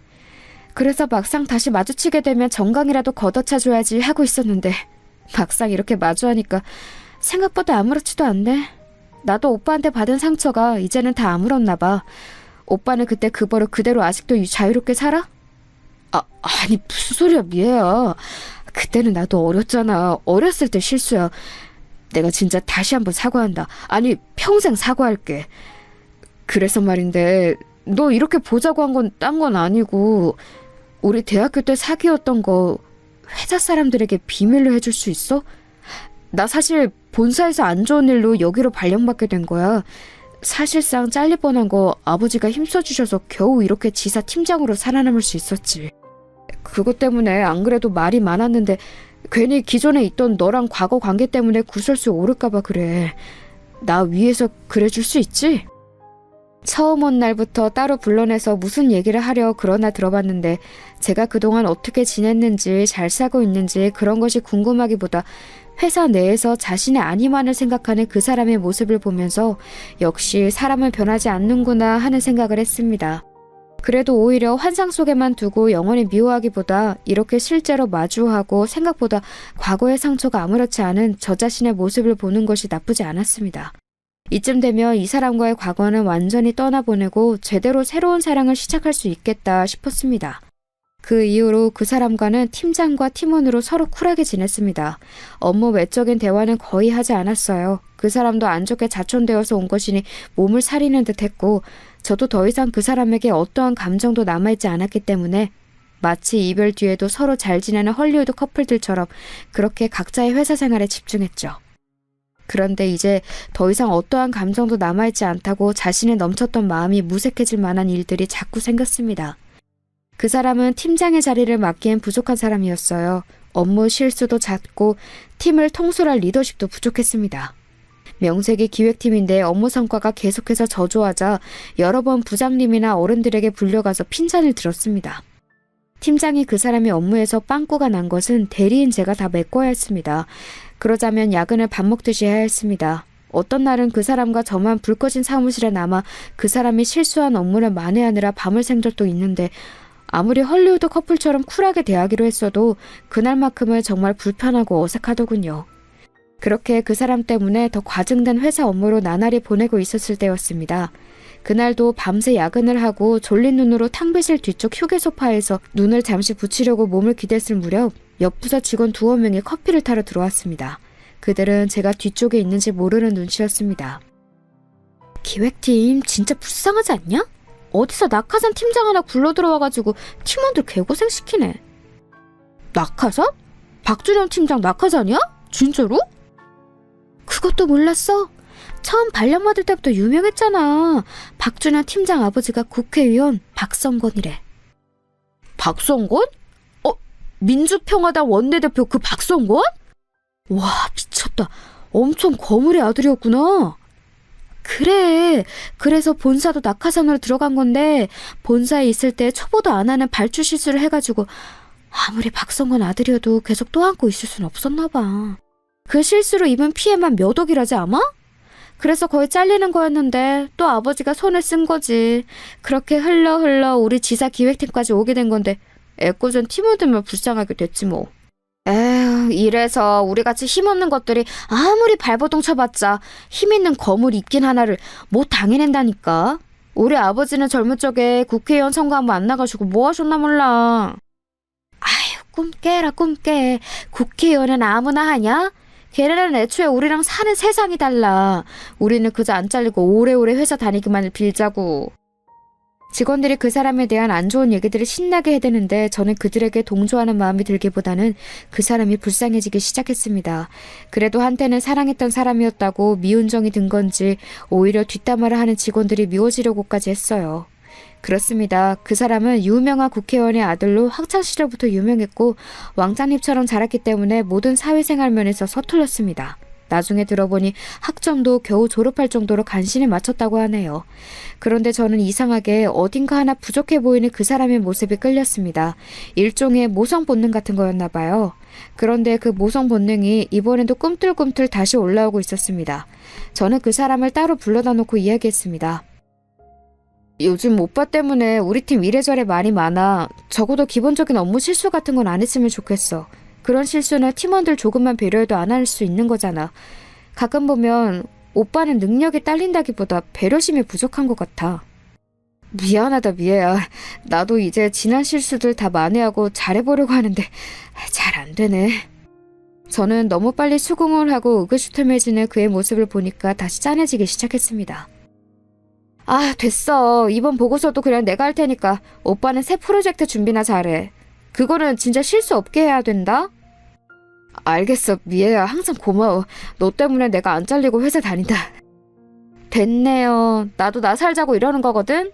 그래서 막상 다시 마주치게 되면 정강이라도 걷어차줘야지 하고 있었는데 막상 이렇게 마주하니까 생각보다 아무렇지도 않네. 나도 오빠한테 받은 상처가 이제는 다 아물었나 봐. 오빠는 그때 그 버릇 그대로 아직도 자유롭게 살아? 아니 무슨 소리야, 미애야. 그때는 나도 어렸잖아. 어렸을 때 실수야. 내가 진짜 다시 한번 사과한다. 아니 평생 사과할게. 그래서 말인데 너 이렇게 보자고 한 건 딴 건 아니고 우리 대학교 때 사귀었던 거 회사 사람들에게 비밀로 해줄 수 있어? 나 사실 본사에서 안 좋은 일로 여기로 발령받게 된 거야. 사실상 잘릴 뻔한 거 아버지가 힘써주셔서 겨우 이렇게 지사 팀장으로 살아남을 수 있었지. 그것 때문에 안 그래도 말이 많았는데 괜히 기존에 있던 너랑 과거 관계 때문에 구설수 오를까봐 그래. 나 위해서 그래줄 수 있지? 처음 온 날부터 따로 불러내서 무슨 얘기를 하려 그러나 들어봤는데 제가 그동안 어떻게 지냈는지 잘 살고 있는지 그런 것이 궁금하기보다 회사 내에서 자신의 안위만을 생각하는 그 사람의 모습을 보면서 역시 사람은 변하지 않는구나 하는 생각을 했습니다. 그래도 오히려 환상 속에만 두고 영원히 미워하기보다 이렇게 실제로 마주하고 생각보다 과거의 상처가 아무렇지 않은 저 자신의 모습을 보는 것이 나쁘지 않았습니다. 이쯤 되면 이 사람과의 과거는 완전히 떠나보내고 제대로 새로운 사랑을 시작할 수 있겠다 싶었습니다. 그 이후로 그 사람과는 팀장과 팀원으로 서로 쿨하게 지냈습니다. 업무 외적인 대화는 거의 하지 않았어요. 그 사람도 안 좋게 자촌되어서 온 것이니 몸을 사리는 듯 했고 저도 더 이상 그 사람에게 어떠한 감정도 남아있지 않았기 때문에 마치 이별 뒤에도 서로 잘 지내는 헐리우드 커플들처럼 그렇게 각자의 회사 생활에 집중했죠. 그런데 이제 더 이상 어떠한 감정도 남아있지 않다고 자신의 넘쳤던 마음이 무색해질 만한 일들이 자꾸 생겼습니다. 그 사람은 팀장의 자리를 맡기엔 부족한 사람이었어요. 업무 실수도 잦고 팀을 통솔할 리더십도 부족했습니다. 명색이 기획팀인데 업무 성과가 계속해서 저조하자 여러 번 부장님이나 어른들에게 불려가서 핀잔을 들었습니다. 팀장이 그 사람의 업무에서 빵꾸가 난 것은 대리인 제가 다 메꿔야 했습니다. 그러자면 야근을 밥 먹듯이 해야 했습니다. 어떤 날은 그 사람과 저만 불 꺼진 사무실에 남아 그 사람이 실수한 업무를 만회하느라 밤을 샌 적도 있는데 아무리 헐리우드 커플처럼 쿨하게 대하기로 했어도 그날만큼은 정말 불편하고 어색하더군요. 그렇게 그 사람 때문에 더 과증된 회사 업무로 나날이 보내고 있었을 때였습니다. 그날도 밤새 야근을 하고 졸린 눈으로 탕비실 뒤쪽 휴게 소파에서 눈을 잠시 붙이려고 몸을 기댔을 무렵 옆 부서 직원 2-3명이 커피를 타러 들어왔습니다. 그들은 제가 뒤쪽에 있는지 모르는 눈치였습니다. 기획팀 진짜 불쌍하지 않냐? 어디서 낙하산 팀장 하나 굴러 들어와가지고 팀원들 개고생시키네. 낙하산? 박준영 팀장 낙하산이야? 진짜로? 그것도 몰랐어? 처음 발령받을 때부터 유명했잖아. 박준현 팀장 아버지가 국회의원 박성건이래. 박성건? 민주평화당 원내대표 그 박성건? 와, 미쳤다. 엄청 거물의 아들이었구나. 그래. 그래서 본사도 낙하산으로 들어간 건데 본사에 있을 때 초보도 안 하는 발주 실수를 해가지고 아무리 박성건 아들이어도 계속 또 안고 있을 순 없었나 봐. 그 실수로 입은 피해만 몇 억이라지 아마? 그래서 거의 잘리는 거였는데 또 아버지가 손을 쓴 거지. 그렇게 흘러 우리 지사 기획팀까지 오게 된 건데 애꿎은 팀원들만 불쌍하게 됐지 뭐. 에휴, 이래서 우리같이 힘없는 것들이 아무리 발버둥 쳐봤자 힘있는 거물이 있긴 하나를 못 당해낸다니까. 우리 아버지는 젊은 적에 국회의원 선거 한번 안 나가시고 뭐 하셨나 몰라. 아휴, 꿈 깨라 꿈 깨. 국회의원은 아무나 하냐? 걔네는 애초에 우리랑 사는 세상이 달라. 우리는 그저 안 잘리고 오래오래 회사 다니기만을 빌자고. 직원들이 그 사람에 대한 안 좋은 얘기들을 신나게 해대는데 저는 그들에게 동조하는 마음이 들기보다는 그 사람이 불쌍해지기 시작했습니다. 그래도 한때는 사랑했던 사람이었다고 미운 정이 든 건지 오히려 뒷담화를 하는 직원들이 미워지려고까지 했어요. 그렇습니다. 그 사람은 유명한 국회의원의 아들로 학창시절부터 유명했고 왕자님처럼 자랐기 때문에 모든 사회생활 면에서 서툴렀습니다. 나중에 들어보니 학점도 겨우 졸업할 정도로 간신히 맞췄다고 하네요. 그런데 저는 이상하게 어딘가 하나 부족해 보이는 그 사람의 모습이 끌렸습니다. 일종의 모성 본능 같은 거였나 봐요. 그런데 그 모성 본능이 이번에도 꿈틀꿈틀 다시 올라오고 있었습니다. 저는 그 사람을 따로 불러다 놓고 이야기했습니다. 요즘 오빠 때문에 우리 팀 이래저래 말이 많아. 적어도 기본적인 업무 실수 같은 건 안 했으면 좋겠어. 그런 실수는 팀원들 조금만 배려해도 안 할 수 있는 거잖아. 가끔 보면 오빠는 능력이 딸린다기보다 배려심이 부족한 것 같아. 미안하다 미애야. 나도 이제 지난 실수들 다 만회하고 잘해보려고 하는데 잘 안 되네. 저는 너무 빨리 수긍을 하고 의기소침해지는 그의 모습을 보니까 다시 짠해지기 시작했습니다. 아, 됐어. 이번 보고서도 그냥 내가 할 테니까 오빠는 새 프로젝트 준비나 잘해. 그거는 진짜 실수 없게 해야 된다? 알겠어, 미애야. 항상 고마워. 너 때문에 내가 안 잘리고 회사 다닌다. 됐네요. 나도 나 살자고 이러는 거거든?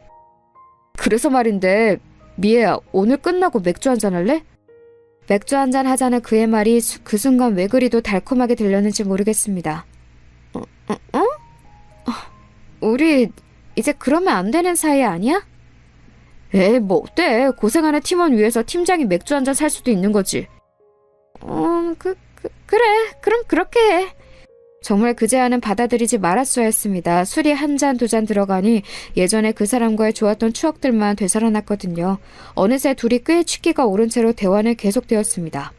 그래서 말인데, 미애야, 오늘 끝나고 맥주 한잔 할래? 맥주 한잔 하자는 그의 말이 그 순간 왜 그리도 달콤하게 들렸는지 모르겠습니다. 우리 이제 그러면 안 되는 사이 아니야? 에이, 뭐 어때? 고생하는 팀원 위해서 팀장이 맥주 한잔 살 수도 있는 거지. 그래. 그럼 그렇게 해. 정말 그 제안은 받아들이지 말았어야 했습니다. 술이 한 잔, 두 잔 들어가니 예전에 그 사람과의 좋았던 추억들만 되살아났거든요. 어느새 둘이 꽤 취기가 오른 채로 대화는 계속되었습니다.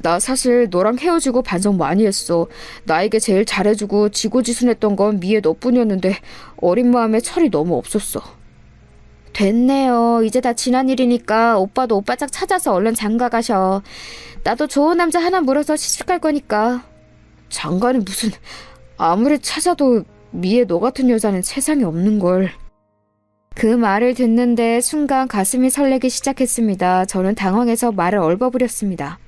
나 사실 너랑 헤어지고 반성 많이 했어. 나에게 제일 잘해주고 지고지순했던 건 미애 너뿐이었는데 어린 마음에 철이 너무 없었어. 됐네요. 이제 다 지난 일이니까 오빠도 오빠 짝 찾아서 얼른 장가 가셔. 나도 좋은 남자 하나 물어서 시집갈 거니까. 장가는 무슨. 아무리 찾아도 미애 너 같은 여자는 세상에 없는걸. 그 말을 듣는데 순간 가슴이 설레기 시작했습니다. 저는 당황해서 말을 얼버무렸습니다.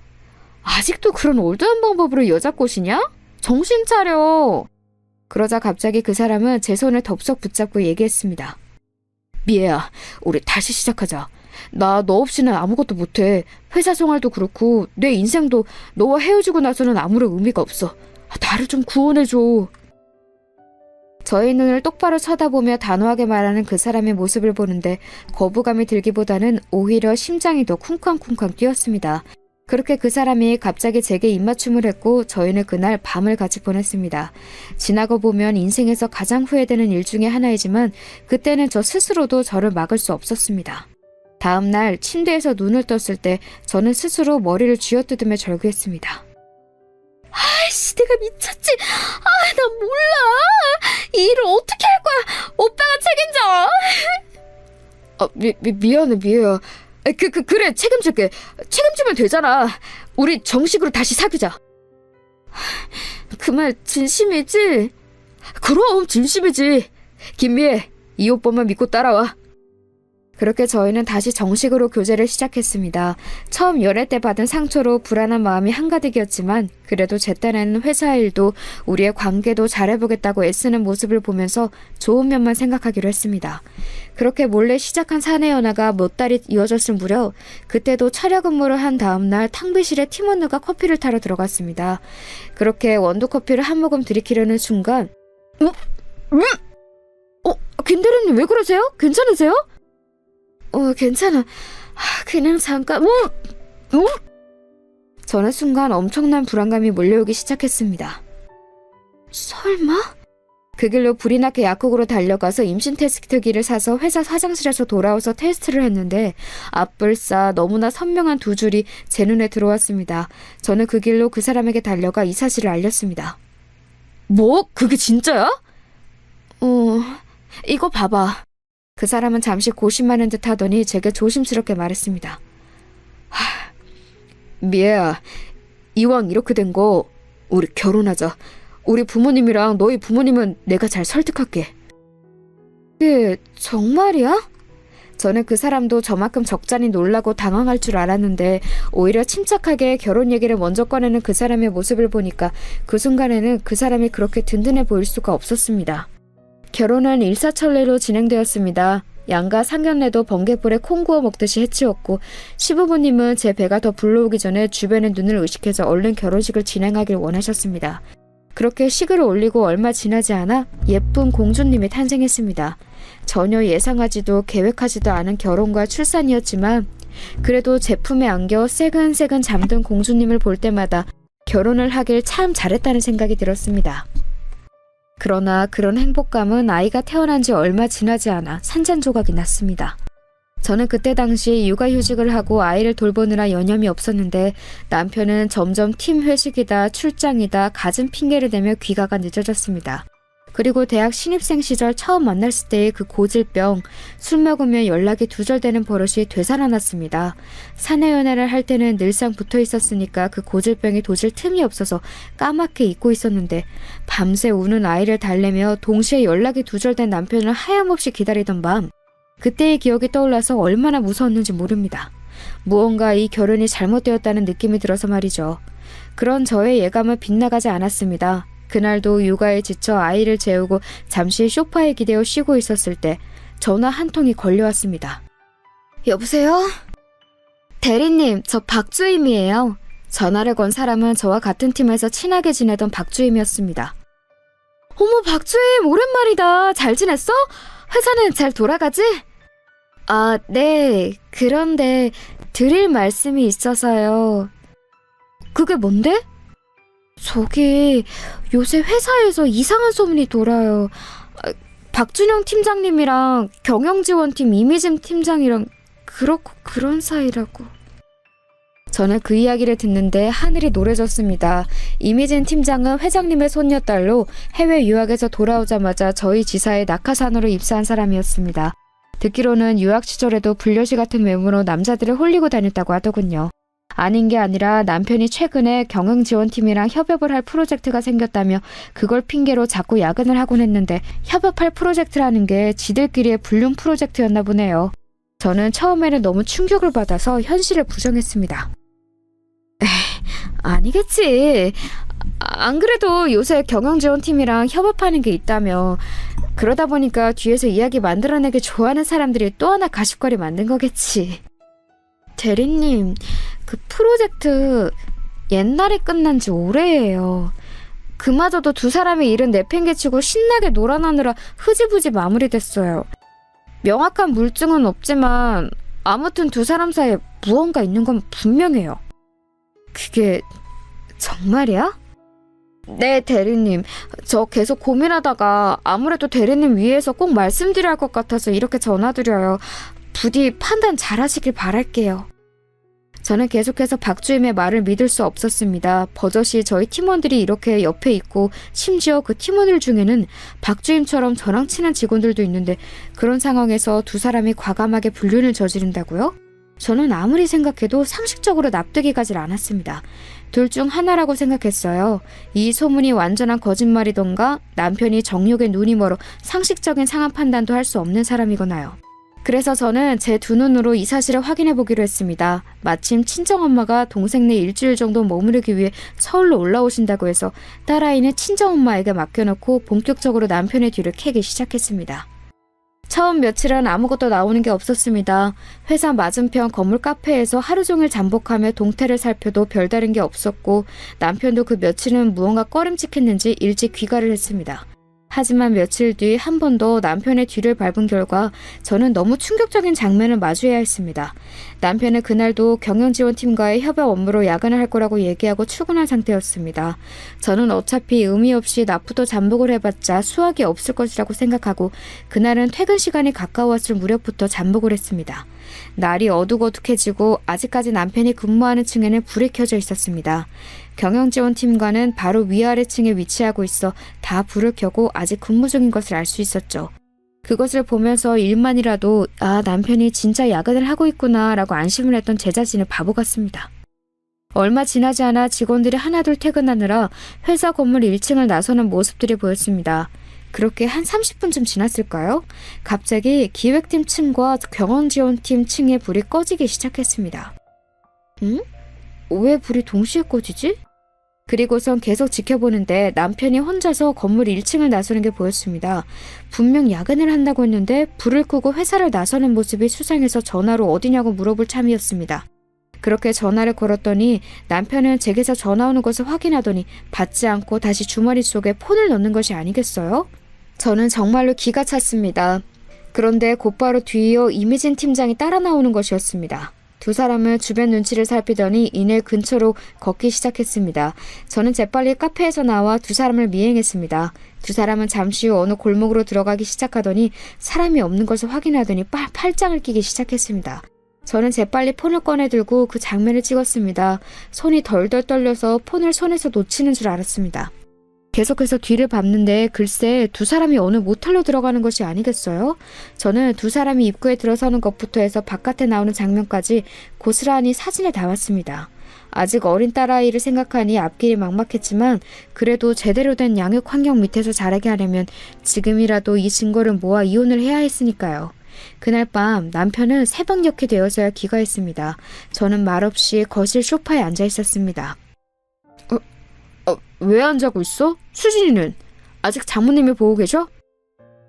아직도 그런 올드한 방법으로 여자 꼬시냐? 정신 차려. 그러자 갑자기 그 사람은 제 손을 덥석 붙잡고 얘기했습니다. 미애야, 우리 다시 시작하자. 나 너 없이는 아무것도 못해. 회사 생활도 그렇고 내 인생도 너와 헤어지고 나서는 아무런 의미가 없어. 나를 좀 구원해줘. 저의 눈을 똑바로 쳐다보며 단호하게 말하는 그 사람의 모습을 보는데 거부감이 들기보다는 오히려 심장이 더 쿵쾅쿵쾅 뛰었습니다. 그렇게 그 사람이 갑자기 제게 입맞춤을 했고 저희는 그날 밤을 같이 보냈습니다. 지나고 보면 인생에서 가장 후회되는 일 중에 하나이지만 그때는 저 스스로도 저를 막을 수 없었습니다. 다음 날 침대에서 눈을 떴을 때 저는 스스로 머리를 쥐어뜯으며 절규했습니다. 아이씨, 내가 미쳤지? 나 몰라. 이 일을 어떻게 할 거야? 오빠가 책임져. 미안해, 미애야. 그래, 책임질게. 책임지면 되잖아. 우리 정식으로 다시 사귀자. 그 말 진심이지? 그럼 진심이지. 김미애, 이 오빠만 믿고 따라와. 그렇게 저희는 다시 정식으로 교제를 시작했습니다. 처음 연애 때 받은 상처로 불안한 마음이 한가득이었지만 그래도 제 딴에는 회사 일도 우리의 관계도 잘해보겠다고 애쓰는 모습을 보면서 좋은 면만 생각하기로 했습니다. 그렇게 몰래 시작한 사내 연애가 몇 달이 이어졌을 무렵 그때도 차려 근무를 한 다음날 탕비실에 팀원들과 커피를 타러 들어갔습니다. 그렇게 원두커피를 한 모금 들이키려는 순간 김대리님 왜 그러세요? 괜찮으세요? 괜찮아. 그냥 잠깐. 저는 순간 엄청난 불안감이 몰려오기 시작했습니다. 설마? 그 길로 불이 나게 약국으로 달려가서 임신 테스트기를 사서 회사 화장실에서 돌아와서 테스트를 했는데 앞불싸 너무나 선명한 두 줄이 제 눈에 들어왔습니다. 저는 그 길로 그 사람에게 달려가 이 사실을 알렸습니다. 뭐? 그게 진짜야? 이거 봐봐. 그 사람은 잠시 고심하는 듯 하더니 제게 조심스럽게 말했습니다. 미애야, 이왕 이렇게 된 거 우리 결혼하자. 우리 부모님이랑 너희 부모님은 내가 잘 설득할게. 그게 정말이야? 저는 그 사람도 저만큼 적잖이 놀라고 당황할 줄 알았는데 오히려 침착하게 결혼 얘기를 먼저 꺼내는 그 사람의 모습을 보니까 그 순간에는 그 사람이 그렇게 든든해 보일 수가 없었습니다. 결혼은 일사천리로 진행되었습니다. 양가 상견례도 번갯불에 콩 구워 먹듯이 해치웠고 시부모님은 제 배가 더 불러오기 전에 주변의 눈을 의식해서 얼른 결혼식을 진행하길 원하셨습니다. 그렇게 식을 올리고 얼마 지나지 않아 예쁜 공주님이 탄생했습니다. 전혀 예상하지도 계획하지도 않은 결혼과 출산이었지만 그래도 제품에 안겨 새근새근 잠든 공주님을 볼 때마다 결혼을 하길 참 잘했다는 생각이 들었습니다. 그러나 그런 행복감은 아이가 태어난 지 얼마 지나지 않아 산산조각이 났습니다. 저는 그때 당시 육아휴직을 하고 아이를 돌보느라 여념이 없었는데 남편은 점점 팀 회식이다 출장이다 갖은 핑계를 대며 귀가가 늦어졌습니다. 그리고 대학 신입생 시절 처음 만났을 때의 그 고질병, 술 먹으면 연락이 두절되는 버릇이 되살아났습니다. 사내 연애를 할 때는 늘상 붙어 있었으니까 그 고질병이 도질 틈이 없어서 까맣게 잊고 있었는데 밤새 우는 아이를 달래며 동시에 연락이 두절된 남편을 하염없이 기다리던 밤, 그때의 기억이 떠올라서 얼마나 무서웠는지 모릅니다. 무언가 이 결혼이 잘못되었다는 느낌이 들어서 말이죠. 그런 저의 예감은 빗나가지 않았습니다. 그날도 육아에 지쳐 아이를 재우고 잠시 소파에 기대어 쉬고 있었을 때 전화 한 통이 걸려왔습니다. 여보세요? 대리님, 저 박주임이에요. 전화를 건 사람은 저와 같은 팀에서 친하게 지내던 박주임이었습니다. 어머, 박주임, 오랜만이다. 잘 지냈어? 회사는 잘 돌아가지? 아, 네. 그런데 드릴 말씀이 있어서요. 그게 뭔데? 저기 요새 회사에서 이상한 소문이 돌아요. 박준영 팀장님이랑 경영지원팀 이미진 팀장이랑 그렇고 그런 사이라고. 저는 그 이야기를 듣는데 하늘이 노래졌습니다. 이미진 팀장은 회장님의 손녀딸로 해외 유학에서 돌아오자마자 저희 지사에 낙하산으로 입사한 사람이었습니다. 듣기로는 유학 시절에도 불려시 같은 외모로 남자들을 홀리고 다녔다고 하더군요. 아닌 게 아니라 남편이 최근에 경영지원팀이랑 협업을 할 프로젝트가 생겼다며 그걸 핑계로 자꾸 야근을 하곤 했는데 협업할 프로젝트라는 게 지들끼리의 불륜 프로젝트였나 보네요. 저는 처음에는 너무 충격을 받아서 현실을 부정했습니다. 에이, 아니겠지. 안 그래도 요새 경영지원팀이랑 협업하는 게 있다며. 그러다 보니까 뒤에서 이야기 만들어내기 좋아하는 사람들이 또 하나 가십거리 만든 거겠지. 대리님, 그 프로젝트 옛날에 끝난 지 오래예요. 그마저도 두 사람의 일은 내팽개치고 신나게 놀아나느라 흐지부지 마무리됐어요. 명확한 물증은 없지만 아무튼 두 사람 사이에 무언가 있는 건 분명해요. 그게 정말이야? 네, 대리님. 저 계속 고민하다가 아무래도 대리님 위해서 꼭 말씀드려야 할 것 같아서 이렇게 전화드려요. 부디 판단 잘하시길 바랄게요. 저는 계속해서 박주임의 말을 믿을 수 없었습니다. 버젓이 저희 팀원들이 이렇게 옆에 있고 심지어 그 팀원들 중에는 박주임처럼 저랑 친한 직원들도 있는데 그런 상황에서 두 사람이 과감하게 불륜을 저지른다고요? 저는 아무리 생각해도 상식적으로 납득이 가질 않았습니다. 둘 중 하나라고 생각했어요. 이 소문이 완전한 거짓말이던가 남편이 정욕에 눈이 멀어 상식적인 상황 판단도 할 수 없는 사람이거나요. 그래서 저는 제 두 눈으로 이 사실을 확인해 보기로 했습니다. 마침 친정엄마가 동생네 일주일 정도 머무르기 위해 서울로 올라오신다고 해서 딸아이는 친정엄마에게 맡겨놓고 본격적으로 남편의 뒤를 캐기 시작했습니다. 처음 며칠은 아무것도 나오는 게 없었습니다. 회사 맞은편 건물 카페에서 하루 종일 잠복하며 동태를 살펴도 별다른 게 없었고 남편도 그 며칠은 무언가 꺼림칙했는지 일찍 귀가를 했습니다. 하지만 며칠 뒤 한 번 더 남편의 뒤를 밟은 결과 저는 너무 충격적인 장면을 마주해야 했습니다. 남편은 그날도 경영지원팀과의 협약 업무로 야근을 할 거라고 얘기하고 출근한 상태였습니다. 저는 어차피 의미 없이 낮부터 잠복을 해봤자 수확이 없을 것이라고 생각하고 그날은 퇴근 시간이 가까웠을 무렵부터 잠복을 했습니다. 날이 어둑어둑해지고 아직까지 남편이 근무하는 층에는 불이 켜져 있었습니다. 경영지원팀과는 바로 위아래층에 위치하고 있어 다 불을 켜고 아직 근무 중인 것을 알 수 있었죠. 그것을 보면서 일만이라도 남편이 진짜 야근을 하고 있구나 라고 안심을 했던 제 자신을 바보 같습니다. 얼마 지나지 않아 직원들이 하나둘 퇴근하느라 회사 건물 1층을 나서는 모습들이 보였습니다. 그렇게 한 30분쯤 지났을까요? 갑자기 기획팀 층과 경영지원팀 층의 불이 꺼지기 시작했습니다. 왜 불이 동시에 꺼지지? 그리고선 계속 지켜보는데 남편이 혼자서 건물 1층을 나서는 게 보였습니다. 분명 야근을 한다고 했는데 불을 끄고 회사를 나서는 모습이 수상해서 전화로 어디냐고 물어볼 참이었습니다. 그렇게 전화를 걸었더니 남편은 제게서 전화 오는 것을 확인하더니 받지 않고 다시 주머니 속에 폰을 넣는 것이 아니겠어요? 저는 정말로 기가 찼습니다. 그런데 곧바로 뒤이어 이미진 팀장이 따라 나오는 것이었습니다. 두 사람은 주변 눈치를 살피더니 이내 근처로 걷기 시작했습니다. 저는 재빨리 카페에서 나와 두 사람을 미행했습니다. 두 사람은 잠시 후 어느 골목으로 들어가기 시작하더니 사람이 없는 것을 확인하더니 팔짱을 끼기 시작했습니다. 저는 재빨리 폰을 꺼내 들고 그 장면을 찍었습니다. 손이 덜덜 떨려서 폰을 손에서 놓치는 줄 알았습니다. 계속해서 뒤를 밟는데 글쎄 두 사람이 어느 모텔로 들어가는 것이 아니겠어요? 저는 두 사람이 입구에 들어서는 것부터 해서 바깥에 나오는 장면까지 고스란히 사진에 담았습니다. 아직 어린 딸아이를 생각하니 앞길이 막막했지만 그래도 제대로 된 양육 환경 밑에서 자라게 하려면 지금이라도 이 증거를 모아 이혼을 해야 했으니까요. 그날 밤 남편은 새벽녘이 되어서야 귀가했습니다. 저는 말없이 거실 소파에 앉아 있었습니다. 왜 안 자고 있어? 수진이는? 아직 장모님이 보고 계셔?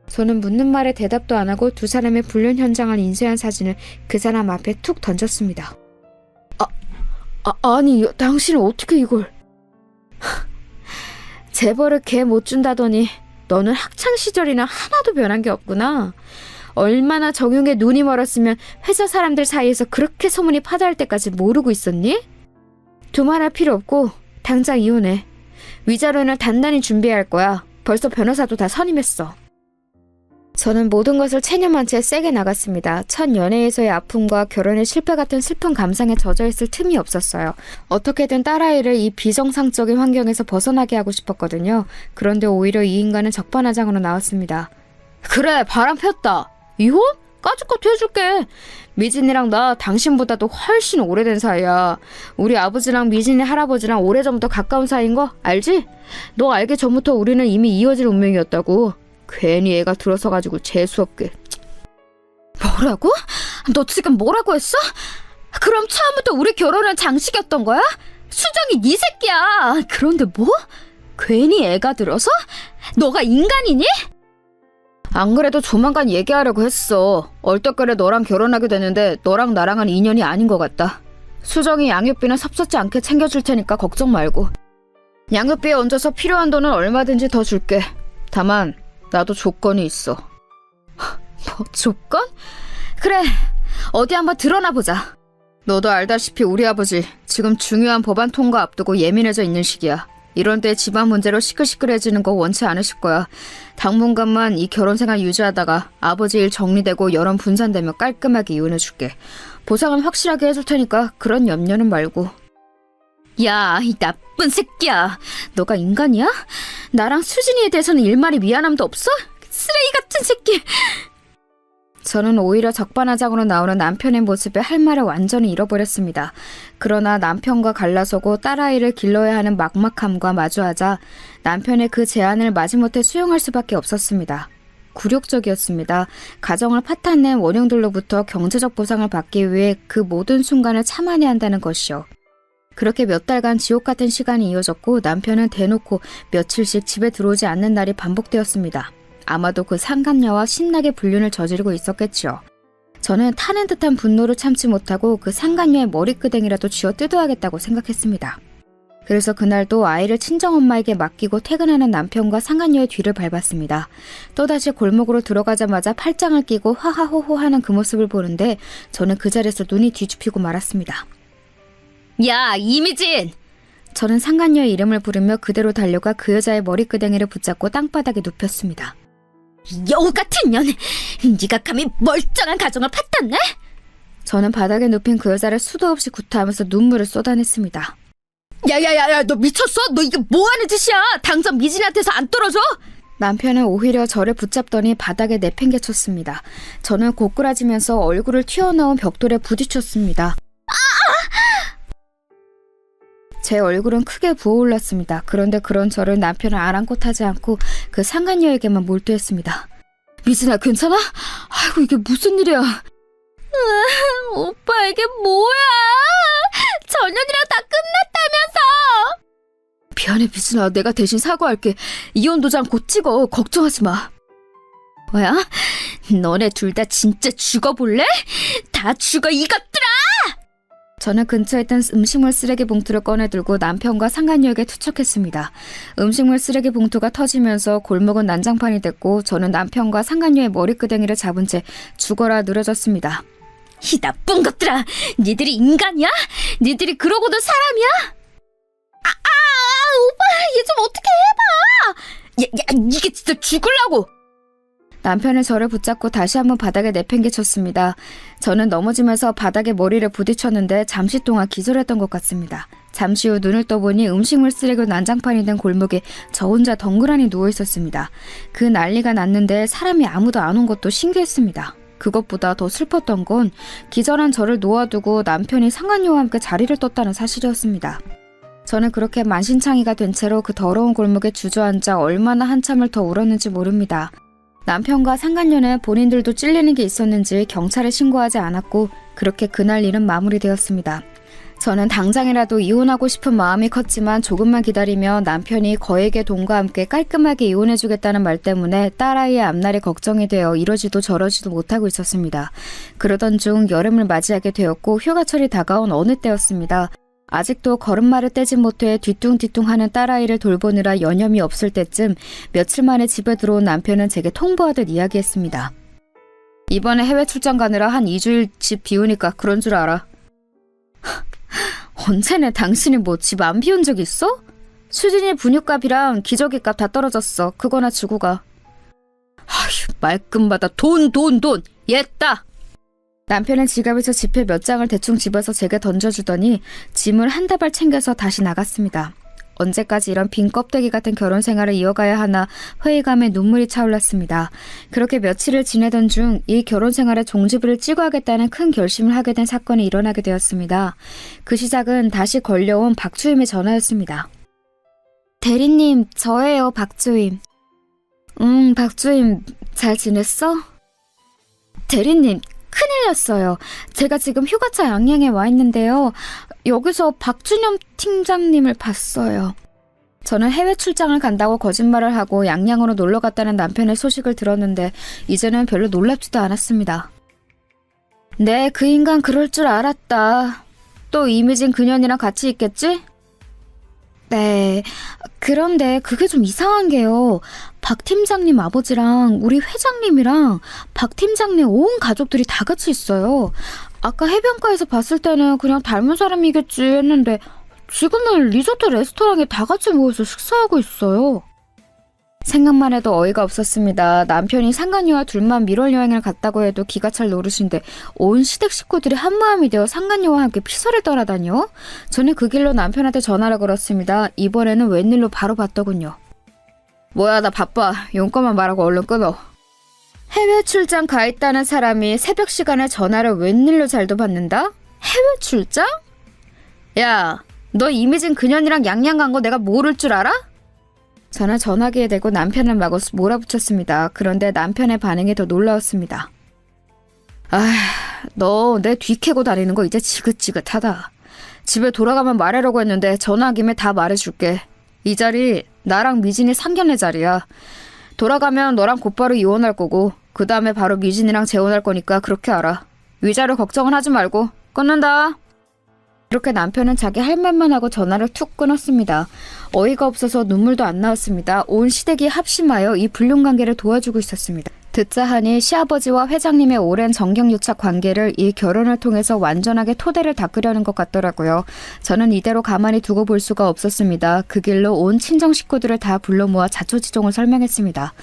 저는 묻는 말에 대답도 안 하고 두 사람의 불륜 현장을 인쇄한 사진을 그 사람 앞에 툭 던졌습니다. 아니, 당신은 어떻게 이걸... 재벌을 개 못 준다더니 너는 학창시절이나 하나도 변한 게 없구나. 얼마나 정용에 눈이 멀었으면 회사 사람들 사이에서 그렇게 소문이 파다할 때까지 모르고 있었니? 두말할 필요 없고 당장 이혼해. 위자료는 단단히 준비해야 할 거야. 벌써 변호사도 다 선임했어. 저는 모든 것을 체념한 채 세게 나갔습니다. 첫 연애에서의 아픔과 결혼의 실패 같은 슬픈 감상에 젖어있을 틈이 없었어요. 어떻게든 딸아이를 이 비정상적인 환경에서 벗어나게 하고 싶었거든요. 그런데 오히려 이 인간은 적반하장으로 나왔습니다. 그래, 바람 폈다. 이혼? 까짓것 해줄게. 미진이랑 나 당신보다도 훨씬 오래된 사이야. 우리 아버지랑 미진이 할아버지랑 오래전부터 가까운 사이인 거 알지? 너 알기 전부터 우리는 이미 이어질 운명이었다고. 괜히 애가 들어서가지고 재수없게. 뭐라고? 너 지금 뭐라고 했어? 그럼 처음부터 우리 결혼은 장식이었던 거야? 수정이 네 새끼야. 그런데 뭐? 괜히 애가 들어서? 너가 인간이니? 안 그래도 조만간 얘기하려고 했어. 얼떨결에 너랑 결혼하게 되는데 너랑 나랑은 인연이 아닌 것 같다. 수정이 양육비는 섭섭지 않게 챙겨줄 테니까 걱정 말고. 양육비에 얹어서 필요한 돈은 얼마든지 더 줄게. 다만 나도 조건이 있어. 뭐 조건? 그래, 어디 한번 드러나 보자. 너도 알다시피 우리 아버지 지금 중요한 법안 통과 앞두고 예민해져 있는 시기야. 이런 때 집안 문제로 시끌시끌해지는 거 원치 않으실 거야. 당분간만 이 결혼 생활 유지하다가 아버지 일 정리되고 여론 분산되면 깔끔하게 이혼해줄게. 보상은 확실하게 해줄 테니까 그런 염려는 말고. 야, 이 나쁜 새끼야. 너가 인간이야? 나랑 수진이에 대해서는 일말이 미안함도 없어? 쓰레기 같은 새끼. 저는 오히려 적반하장으로 나오는 남편의 모습에 할 말을 완전히 잃어버렸습니다. 그러나 남편과 갈라서고 딸아이를 길러야 하는 막막함과 마주하자 남편의 그 제안을 마지못해 수용할 수밖에 없었습니다. 굴욕적이었습니다. 가정을 파탄낸 원흉들로부터 경제적 보상을 받기 위해 그 모든 순간을 참아내야 한다는 것이요. 그렇게 몇 달간 지옥 같은 시간이 이어졌고 남편은 대놓고 며칠씩 집에 들어오지 않는 날이 반복되었습니다. 아마도 그 상간녀와 신나게 불륜을 저지르고 있었겠지요. 저는 타는 듯한 분노를 참지 못하고 그 상간녀의 머리끄댕이라도 쥐어 뜯어야겠다고 생각했습니다. 그래서 그날도 아이를 친정엄마에게 맡기고 퇴근하는 남편과 상간녀의 뒤를 밟았습니다. 또다시 골목으로 들어가자마자 팔짱을 끼고 하하호호 하는 그 모습을 보는데 저는 그 자리에서 눈이 뒤집히고 말았습니다. 야, 이미진! 저는 상간녀의 이름을 부르며 그대로 달려가 그 여자의 머리끄댕이를 붙잡고 땅바닥에 눕혔습니다. 여우 같은 년! 네가 감히 멀쩡한 가정을 파탄내? 저는 바닥에 눕힌 그 여자를 수도 없이 구타하면서 눈물을 쏟아냈습니다. 야야야야, 너 미쳤어? 너 이게 뭐하는 짓이야? 당장 미진한테서 안 떨어져? 남편은 오히려 저를 붙잡더니 바닥에 내팽개쳤습니다. 저는 고꾸라지면서 얼굴을 튀어나온 벽돌에 부딪혔습니다. 제 얼굴은 크게 부어올랐습니다. 그런데 그런 저를 남편은 아랑곳하지 않고 그 상간녀에게만 몰두했습니다. 미진아, 괜찮아? 아이고, 이게 무슨 일이야? 오빠, 이게 뭐야? 전현이랑 다 끝났다면서! 미안해, 미진아. 내가 대신 사과할게. 이혼 도장 곧 찍어. 걱정하지 마. 뭐야? 너네 둘 다 진짜 죽어볼래? 다 죽어, 이것들아! 저는 근처에 있던 음식물 쓰레기 봉투를 꺼내들고 남편과 상간녀에게 투척했습니다. 음식물 쓰레기 봉투가 터지면서 골목은 난장판이 됐고 저는 남편과 상간녀의 머리끄댕이를 잡은 채 죽어라 늘어졌습니다. 이 나쁜 것들아! 니들이 인간이야? 니들이 그러고도 사람이야? 오빠, 얘 좀 어떻게 해봐! 이게 진짜 죽으려고! 남편은 저를 붙잡고 다시 한번 바닥에 내팽개쳤습니다. 저는 넘어지면서 바닥에 머리를 부딪혔는데 잠시 동안 기절했던 것 같습니다. 잠시 후 눈을 떠보니 음식물 쓰레기 난장판이 된 골목에 저 혼자 덩그러니 누워있었습니다. 그 난리가 났는데 사람이 아무도 안 온 것도 신기했습니다. 그것보다 더 슬펐던 건 기절한 저를 놓아두고 남편이 상간녀와 함께 자리를 떴다는 사실이었습니다. 저는 그렇게 만신창이가 된 채로 그 더러운 골목에 주저앉아 얼마나 한참을 더 울었는지 모릅니다. 남편과 상간녀는 본인들도 찔리는 게 있었는지 경찰에 신고하지 않았고 그렇게 그날 일은 마무리되었습니다. 저는 당장이라도 이혼하고 싶은 마음이 컸지만 조금만 기다리며 남편이 거액의 돈과 함께 깔끔하게 이혼해주겠다는 말 때문에 딸아이의 앞날이 걱정이 되어 이러지도 저러지도 못하고 있었습니다. 그러던 중 여름을 맞이하게 되었고 휴가철이 다가온 어느 때였습니다. 아직도 걸음마를 떼지 못해 뒤뚱뒤뚱하는 딸아이를 돌보느라 여념이 없을 때쯤 며칠 만에 집에 들어온 남편은 제게 통보하듯 이야기했습니다. 이번에 해외 출장 가느라 한 2주일 집 비우니까 그런 줄 알아. 언제네 당신이 뭐 집 안 비운 적 있어? 수진이 분유값이랑 기저귀값 다 떨어졌어. 그거나 주고 가. 아휴, 말끝마다 돈! 얘다! 남편은 지갑에서 지폐 몇 장을 대충 집어서 제게 던져주더니 짐을 한 다발 챙겨서 다시 나갔습니다. 언제까지 이런 빈 껍데기 같은 결혼 생활을 이어가야 하나 회의감에 눈물이 차올랐습니다. 그렇게 며칠을 지내던 중 이 결혼 생활에 종지부를 찍어야겠다는 큰 결심을 하게 된 사건이 일어나게 되었습니다. 그 시작은 다시 걸려온 박주임의 전화였습니다. 대리님, 저예요, 박주임. 박주임, 잘 지냈어? 대리님, 큰일 났어요. 제가 지금 휴가차 양양에 와 있는데요. 여기서 박준영 팀장님을 봤어요. 저는 해외 출장을 간다고 거짓말을 하고 양양으로 놀러 갔다는 남편의 소식을 들었는데 이제는 별로 놀랍지도 않았습니다. 네, 그 인간 그럴 줄 알았다. 또 이미진 그년이랑 같이 있겠지? 네, 그런데 그게 좀 이상한 게요. 박 팀장님 아버지랑 우리 회장님이랑 박 팀장님 온 가족들이 다 같이 있어요. 아까 해변가에서 봤을 때는 그냥 닮은 사람이겠지 했는데 지금은 리조트 레스토랑에 다 같이 모여서 식사하고 있어요. 생각만 해도 어이가 없었습니다. 남편이 상간녀와 둘만 밀월 여행을 갔다고 해도 기가 찰 노릇인데 온 시댁 식구들이 한마음이 되어 상간녀와 함께 피서를 떠나다녀? 저는 그 길로 남편한테 전화를 걸었습니다. 이번에는 웬일로 바로 받더군요. 뭐야, 나 바빠. 용건만 말하고 얼른 끊어. 해외 출장 가 있다는 사람이 새벽 시간에 전화를 웬일로 잘도 받는다? 해외 출장? 야, 너 이미진 그년이랑 양양 간 거 내가 모를 줄 알아? 저는 전화기에 대고 남편을 마구 몰아붙였습니다. 그런데 남편의 반응이 더 놀라웠습니다. 너 내 뒤 캐고 다니는 거 이제 지긋지긋하다. 집에 돌아가면 말하려고 했는데 전화한 김에 다 말해줄게. 이 자리 나랑 미진이 상견례 자리야. 돌아가면 너랑 곧바로 이혼할 거고 그 다음에 바로 미진이랑 재혼할 거니까 그렇게 알아. 위자료 걱정은 하지 말고. 끊는다. 이렇게 남편은 자기 할 말만 하고 전화를 툭 끊었습니다. 어이가 없어서 눈물도 안 나왔습니다. 온 시댁이 합심하여 이 불륜관계를 도와주고 있었습니다. 듣자 하니 시아버지와 회장님의 오랜 정경유착 관계를 이 결혼을 통해서 완전하게 토대를 닦으려는 것 같더라고요. 저는 이대로 가만히 두고 볼 수가 없었습니다. 그 길로 온 친정 식구들을 다 불러 모아 자초지종을 설명했습니다.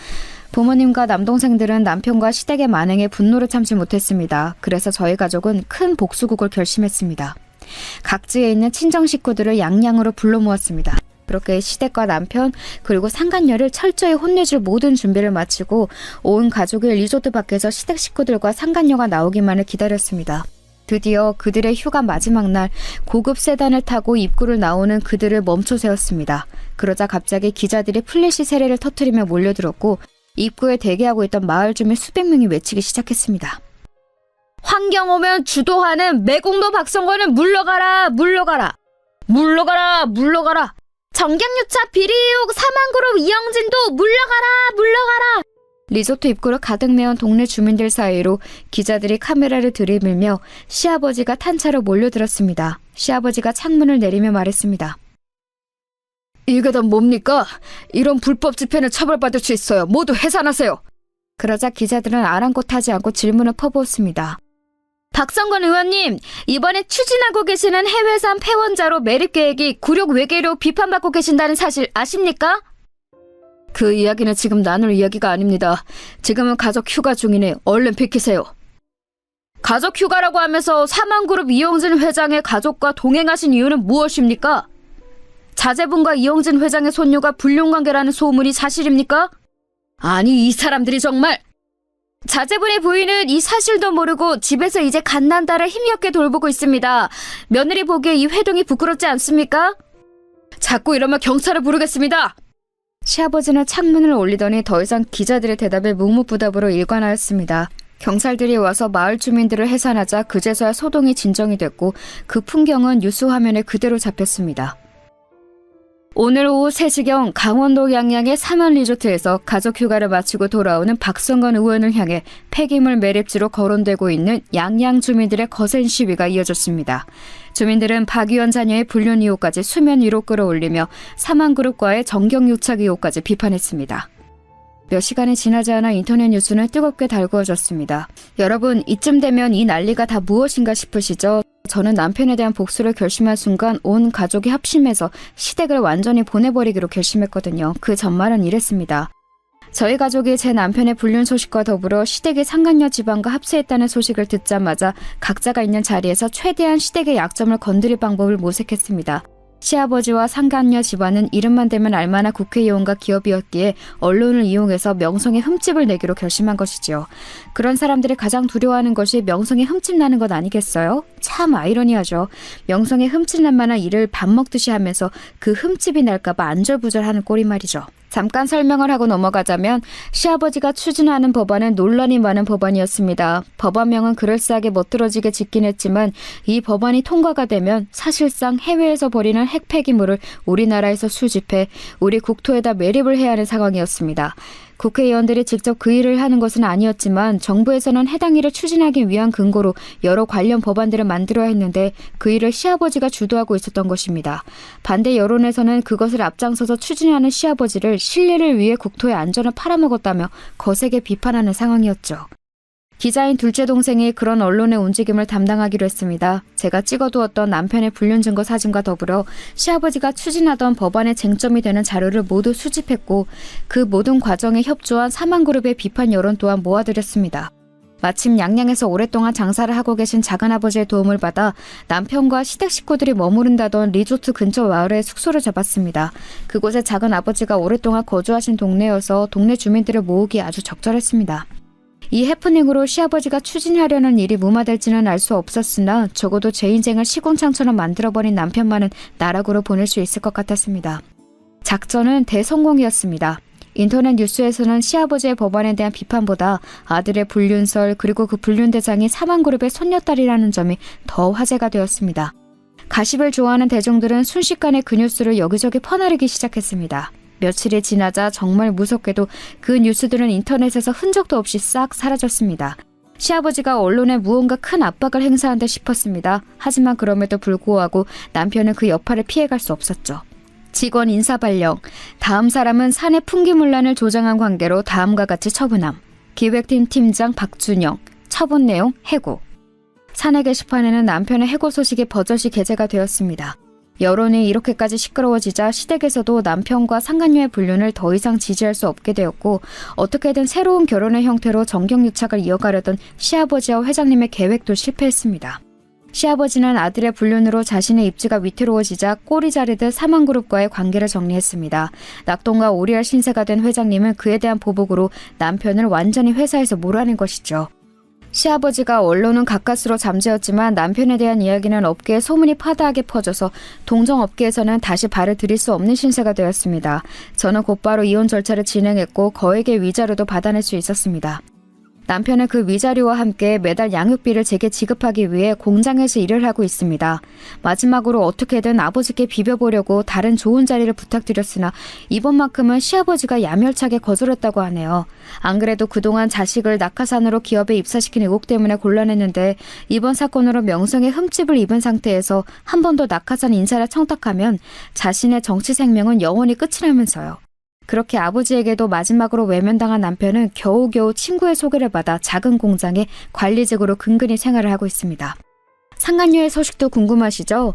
부모님과 남동생들은 남편과 시댁의 만행에 분노를 참지 못했습니다. 그래서 저희 가족은 큰 복수국을 결심했습니다. 각지에 있는 친정 식구들을 양양으로 불러 모았습니다. 그렇게 시댁과 남편 그리고 상간녀를 철저히 혼내줄 모든 준비를 마치고 온 가족이 리조트 밖에서 시댁 식구들과 상간녀가 나오기만을 기다렸습니다. 드디어 그들의 휴가 마지막 날 고급 세단을 타고 입구를 나오는 그들을 멈춰 세웠습니다. 그러자 갑자기 기자들이 플래시 세례를 터뜨리며 몰려들었고 입구에 대기하고 있던 마을 주민 수백 명이 외치기 시작했습니다. 환경 오면 주도하는 매공도 박성권은 물러가라, 물러가라, 물러가라, 물러가라. 정경유착 비리의혹 사망그룹 이영진도 물러가라, 물러가라. 리조트 입구를 가득 메운 동네 주민들 사이로 기자들이 카메라를 들이밀며 시아버지가 탄차로 몰려들었습니다. 시아버지가 창문을 내리며 말했습니다. 이게 다 뭡니까? 이런 불법 집회는 처벌받을 수 있어요. 모두 해산하세요. 그러자 기자들은 아랑곳하지 않고 질문을 퍼부었습니다. 박성건 의원님, 이번에 추진하고 계시는 해외산 폐원자로 매립계획이 굴욕 외계로 비판받고 계신다는 사실 아십니까? 그 이야기는 지금 나눌 이야기가 아닙니다. 지금은 가족 휴가 중이니 얼른 비키세요. 가족 휴가라고 하면서 사망그룹 이영진 회장의 가족과 동행하신 이유는 무엇입니까? 자제분과 이영진 회장의 손녀가 불륜관계라는 소문이 사실입니까? 아니, 이 사람들이 정말... 자제분의 부인은 이 사실도 모르고 집에서 이제 갓난 딸을 힘겹게 돌보고 있습니다. 며느리 보기에 이 회동이 부끄럽지 않습니까? 자꾸 이러면 경찰을 부르겠습니다. 시아버지는 창문을 올리더니 더 이상 기자들의 대답에 묵묵부답으로 일관하였습니다. 경찰들이 와서 마을 주민들을 해산하자 그제서야 소동이 진정이 됐고 그 풍경은 뉴스 화면에 그대로 잡혔습니다. 오늘 오후 3시경 강원도 양양의 삼원 리조트에서 가족 휴가를 마치고 돌아오는 박성건 의원을 향해 폐기물 매립지로 거론되고 있는 양양 주민들의 거센 시위가 이어졌습니다. 주민들은 박 의원 자녀의 불륜 의혹까지 수면 위로 끌어올리며 사망그룹과의 정경유착 의혹까지 비판했습니다. 몇 시간이 지나지 않아 인터넷 뉴스는 뜨겁게 달구어졌습니다. 여러분, 이쯤 되면 이 난리가 다 무엇인가 싶으시죠? 저는 남편에 대한 복수를 결심한 순간 온 가족이 합심해서 시댁을 완전히 보내버리기로 결심했거든요. 그 전말은 이랬습니다. 저희 가족이 제 남편의 불륜 소식과 더불어 시댁이 상간녀 집안과 합세했다는 소식을 듣자마자 각자가 있는 자리에서 최대한 시댁의 약점을 건드릴 방법을 모색했습니다. 시아버지와 상간녀 집안은 이름만 대면 알만한 국회의원과 기업이었기에 언론을 이용해서 명성에 흠집을 내기로 결심한 것이지요. 그런 사람들이 가장 두려워하는 것이 명성에 흠집 나는 것 아니겠어요? 참 아이러니하죠. 명성에 흠집 날 만한 일을 밥 먹듯이 하면서 그 흠집이 날까봐 안절부절하는 꼴이 말이죠. 잠깐 설명을 하고 넘어가자면 시아버지가 추진하는 법안은 논란이 많은 법안이었습니다. 법안명은 그럴싸하게 멋들어지게 짓긴 했지만 이 법안이 통과가 되면 사실상 해외에서 버리는 핵폐기물을 우리나라에서 수집해 우리 국토에다 매립을 해야 하는 상황이었습니다. 국회의원들이 직접 그 일을 하는 것은 아니었지만 정부에서는 해당 일을 추진하기 위한 근거로 여러 관련 법안들을 만들어야 했는데 그 일을 시아버지가 주도하고 있었던 것입니다. 반대 여론에서는 그것을 앞장서서 추진하는 시아버지를 신뢰를 위해 국토의 안전을 팔아먹었다며 거세게 비판하는 상황이었죠. 기자인 둘째 동생이 그런 언론의 움직임을 담당하기로 했습니다. 제가 찍어두었던 남편의 불륜 증거 사진과 더불어 시아버지가 추진하던 법안의 쟁점이 되는 자료를 모두 수집했고 그 모든 과정에 협조한 사망그룹의 비판 여론 또한 모아드렸습니다. 마침 양양에서 오랫동안 장사를 하고 계신 작은아버지의 도움을 받아 남편과 시댁 식구들이 머무른다던 리조트 근처 마을에 숙소를 잡았습니다. 그곳에 작은아버지가 오랫동안 거주하신 동네여서 동네 주민들을 모으기 아주 적절했습니다. 이 해프닝으로 시아버지가 추진하려는 일이 무마될지는 알 수 없었으나 적어도 제 인생을 시궁창처럼 만들어버린 남편만은 나락으로 보낼 수 있을 것 같았습니다. 작전은 대성공이었습니다. 인터넷 뉴스에서는 시아버지의 법안에 대한 비판보다 아들의 불륜설 그리고 그 불륜 대상이 사망그룹의 손녀딸이라는 점이 더 화제가 되었습니다. 가십을 좋아하는 대중들은 순식간에 그 뉴스를 여기저기 퍼나르기 시작했습니다. 며칠이 지나자 정말 무섭게도 그 뉴스들은 인터넷에서 흔적도 없이 싹 사라졌습니다. 시아버지가 언론에 무언가 큰 압박을 행사한 듯 싶었습니다. 하지만 그럼에도 불구하고 남편은 그 여파를 피해갈 수 없었죠. 직원 인사 발령, 다음 사람은 사내 풍기문란을 조장한 관계로 다음과 같이 처분함. 기획팀 팀장 박준영, 처분 내용 해고. 사내 게시판에는 남편의 해고 소식이 버젓이 게재가 되었습니다. 여론이 이렇게까지 시끄러워지자 시댁에서도 남편과 상간녀의 불륜을 더 이상 지지할 수 없게 되었고 어떻게든 새로운 결혼의 형태로 정경유착을 이어가려던 시아버지와 회장님의 계획도 실패했습니다. 시아버지는 아들의 불륜으로 자신의 입지가 위태로워지자 꼬리 자르듯 사망그룹과의 관계를 정리했습니다. 낙동과 오리알 신세가 된 회장님은 그에 대한 보복으로 남편을 완전히 회사에서 몰아낸 것이죠. 시아버지가 언론은 가까스로 잠재웠지만 남편에 대한 이야기는 업계에 소문이 파다하게 퍼져서 동정업계에서는 다시 발을 들일 수 없는 신세가 되었습니다. 저는 곧바로 이혼 절차를 진행했고 거액의 위자료도 받아낼 수 있었습니다. 남편은 그 위자료와 함께 매달 양육비를 제게 지급하기 위해 공장에서 일을 하고 있습니다. 마지막으로 어떻게든 아버지께 비벼보려고 다른 좋은 자리를 부탁드렸으나 이번만큼은 시아버지가 야멸차게 거절했다고 하네요. 안 그래도 그동안 자식을 낙하산으로 기업에 입사시킨 의혹 때문에 곤란했는데 이번 사건으로 명성에 흠집을 입은 상태에서 한 번 더 낙하산 인사를 청탁하면 자신의 정치 생명은 영원히 끝이 나면서요. 그렇게 아버지에게도 마지막으로 외면당한 남편은 겨우겨우 친구의 소개를 받아 작은 공장에 관리직으로 근근히 생활을 하고 있습니다. 상간녀의 소식도 궁금하시죠?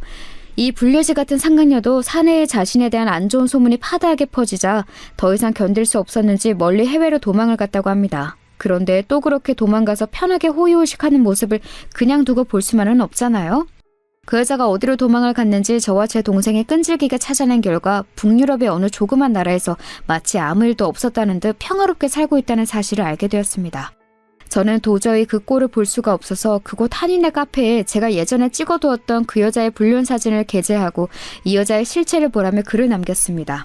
이 불려지 같은 상간녀도 사내에 자신에 대한 안 좋은 소문이 파다하게 퍼지자 더 이상 견딜 수 없었는지 멀리 해외로 도망을 갔다고 합니다. 그런데 또 그렇게 도망가서 편하게 호의호식하는 모습을 그냥 두고 볼 수만은 없잖아요? 그 여자가 어디로 도망을 갔는지 저와 제 동생이 끈질기게 찾아낸 결과 북유럽의 어느 조그만 나라에서 마치 아무 일도 없었다는 듯 평화롭게 살고 있다는 사실을 알게 되었습니다. 저는 도저히 그 꼴을 볼 수가 없어서 그곳 한인의 카페에 제가 예전에 찍어두었던 그 여자의 불륜 사진을 게재하고 이 여자의 실체를 보라며 글을 남겼습니다.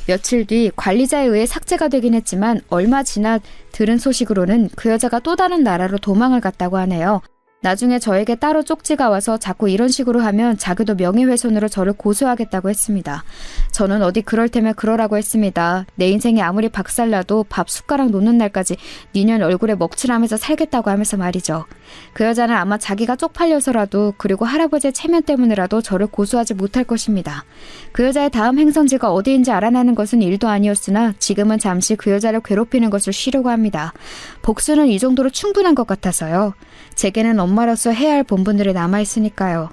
며칠 뒤 관리자에 의해 삭제가 되긴 했지만 얼마 지나 들은 소식으로는 그 여자가 또 다른 나라로 도망을 갔다고 하네요. 나중에 저에게 따로 쪽지가 와서 자꾸 이런 식으로 하면 자기도 명예훼손으로 저를 고소하겠다고 했습니다. 저는 어디 그럴 테면 그러라고 했습니다. 내 인생이 아무리 박살나도 밥 숟가락 놓는 날까지 니년 얼굴에 먹칠하면서 살겠다고 하면서 말이죠. 그 여자는 아마 자기가 쪽팔려서라도 그리고 할아버지의 체면 때문에라도 저를 고소하지 못할 것입니다. 그 여자의 다음 행선지가 어디인지 알아내는 것은 일도 아니었으나 지금은 잠시 그 여자를 괴롭히는 것을 쉬려고 합니다. 복수는 이 정도로 충분한 것 같아서요. 제게는 엄마로서 해야 할 본분들이 남아있으니까요.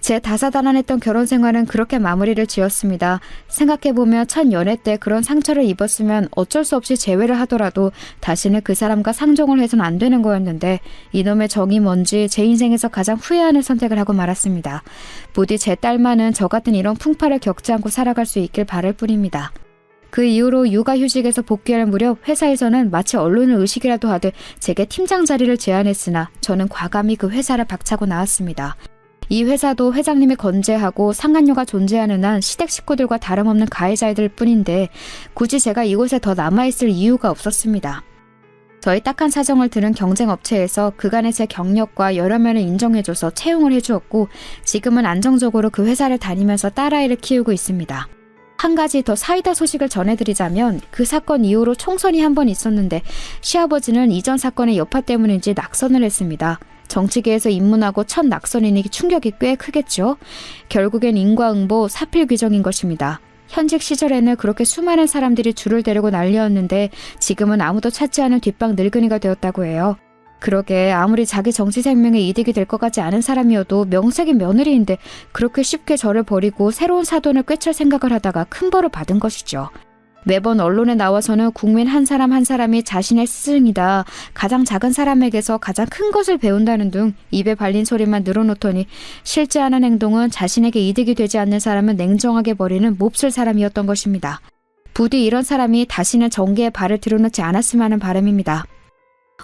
제 다사다난했던 결혼 생활은 그렇게 마무리를 지었습니다. 생각해보면 첫 연애 때 그런 상처를 입었으면 어쩔 수 없이 제외를 하더라도 다시는 그 사람과 상종을 해선 안 되는 거였는데 이놈의 정이 뭔지 제 인생에서 가장 후회하는 선택을 하고 말았습니다. 부디 제 딸만은 저 같은 이런 풍파를 겪지 않고 살아갈 수 있길 바랄 뿐입니다. 그 이후로 육아휴직에서 복귀할 무렵 회사에서는 마치 언론을 의식이라도 하듯 제게 팀장 자리를 제안했으나 저는 과감히 그 회사를 박차고 나왔습니다. 이 회사도 회장님이 건재하고 상간녀가 존재하는 한 시댁 식구들과 다름없는 가해자들 뿐인데 굳이 제가 이곳에 더 남아있을 이유가 없었습니다. 저희 딱한 사정을 들은 경쟁업체에서 그간의 제 경력과 여러 면을 인정해줘서 채용을 해주었고 지금은 안정적으로 그 회사를 다니면서 딸아이를 키우고 있습니다. 한 가지 더 사이다 소식을 전해드리자면 그 사건 이후로 총선이 한 번 있었는데 시아버지는 이전 사건의 여파 때문인지 낙선을 했습니다. 정치계에서 입문하고 첫 낙선이니 충격이 꽤 크겠죠. 결국엔 인과응보 사필 규정인 것입니다. 현직 시절에는 그렇게 수많은 사람들이 줄을 대려고 난리였는데 지금은 아무도 찾지 않은 뒷방 늙은이가 되었다고 해요. 그러게 아무리 자기 정치 생명에 이득이 될 것 같지 않은 사람이어도 명색인 며느리인데 그렇게 쉽게 저를 버리고 새로운 사돈을 꿰찰 생각을 하다가 큰 벌을 받은 것이죠. 매번 언론에 나와서는 국민 한 사람 한 사람이 자신의 스승이다. 가장 작은 사람에게서 가장 큰 것을 배운다는 등 입에 발린 소리만 늘어놓더니 실제 하는 행동은 자신에게 이득이 되지 않는 사람은 냉정하게 버리는 몹쓸 사람이었던 것입니다. 부디 이런 사람이 다시는 정계에 발을 들여놓지 않았으면 하는 바람입니다.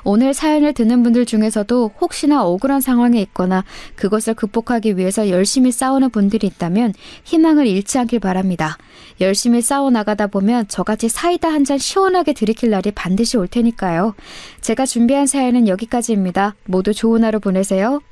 오늘 사연을 듣는 분들 중에서도 혹시나 억울한 상황에 있거나 그것을 극복하기 위해서 열심히 싸우는 분들이 있다면 희망을 잃지 않길 바랍니다. 열심히 싸워나가다 보면 저같이 사이다 한 잔 시원하게 들이킬 날이 반드시 올 테니까요. 제가 준비한 사연은 여기까지입니다. 모두 좋은 하루 보내세요.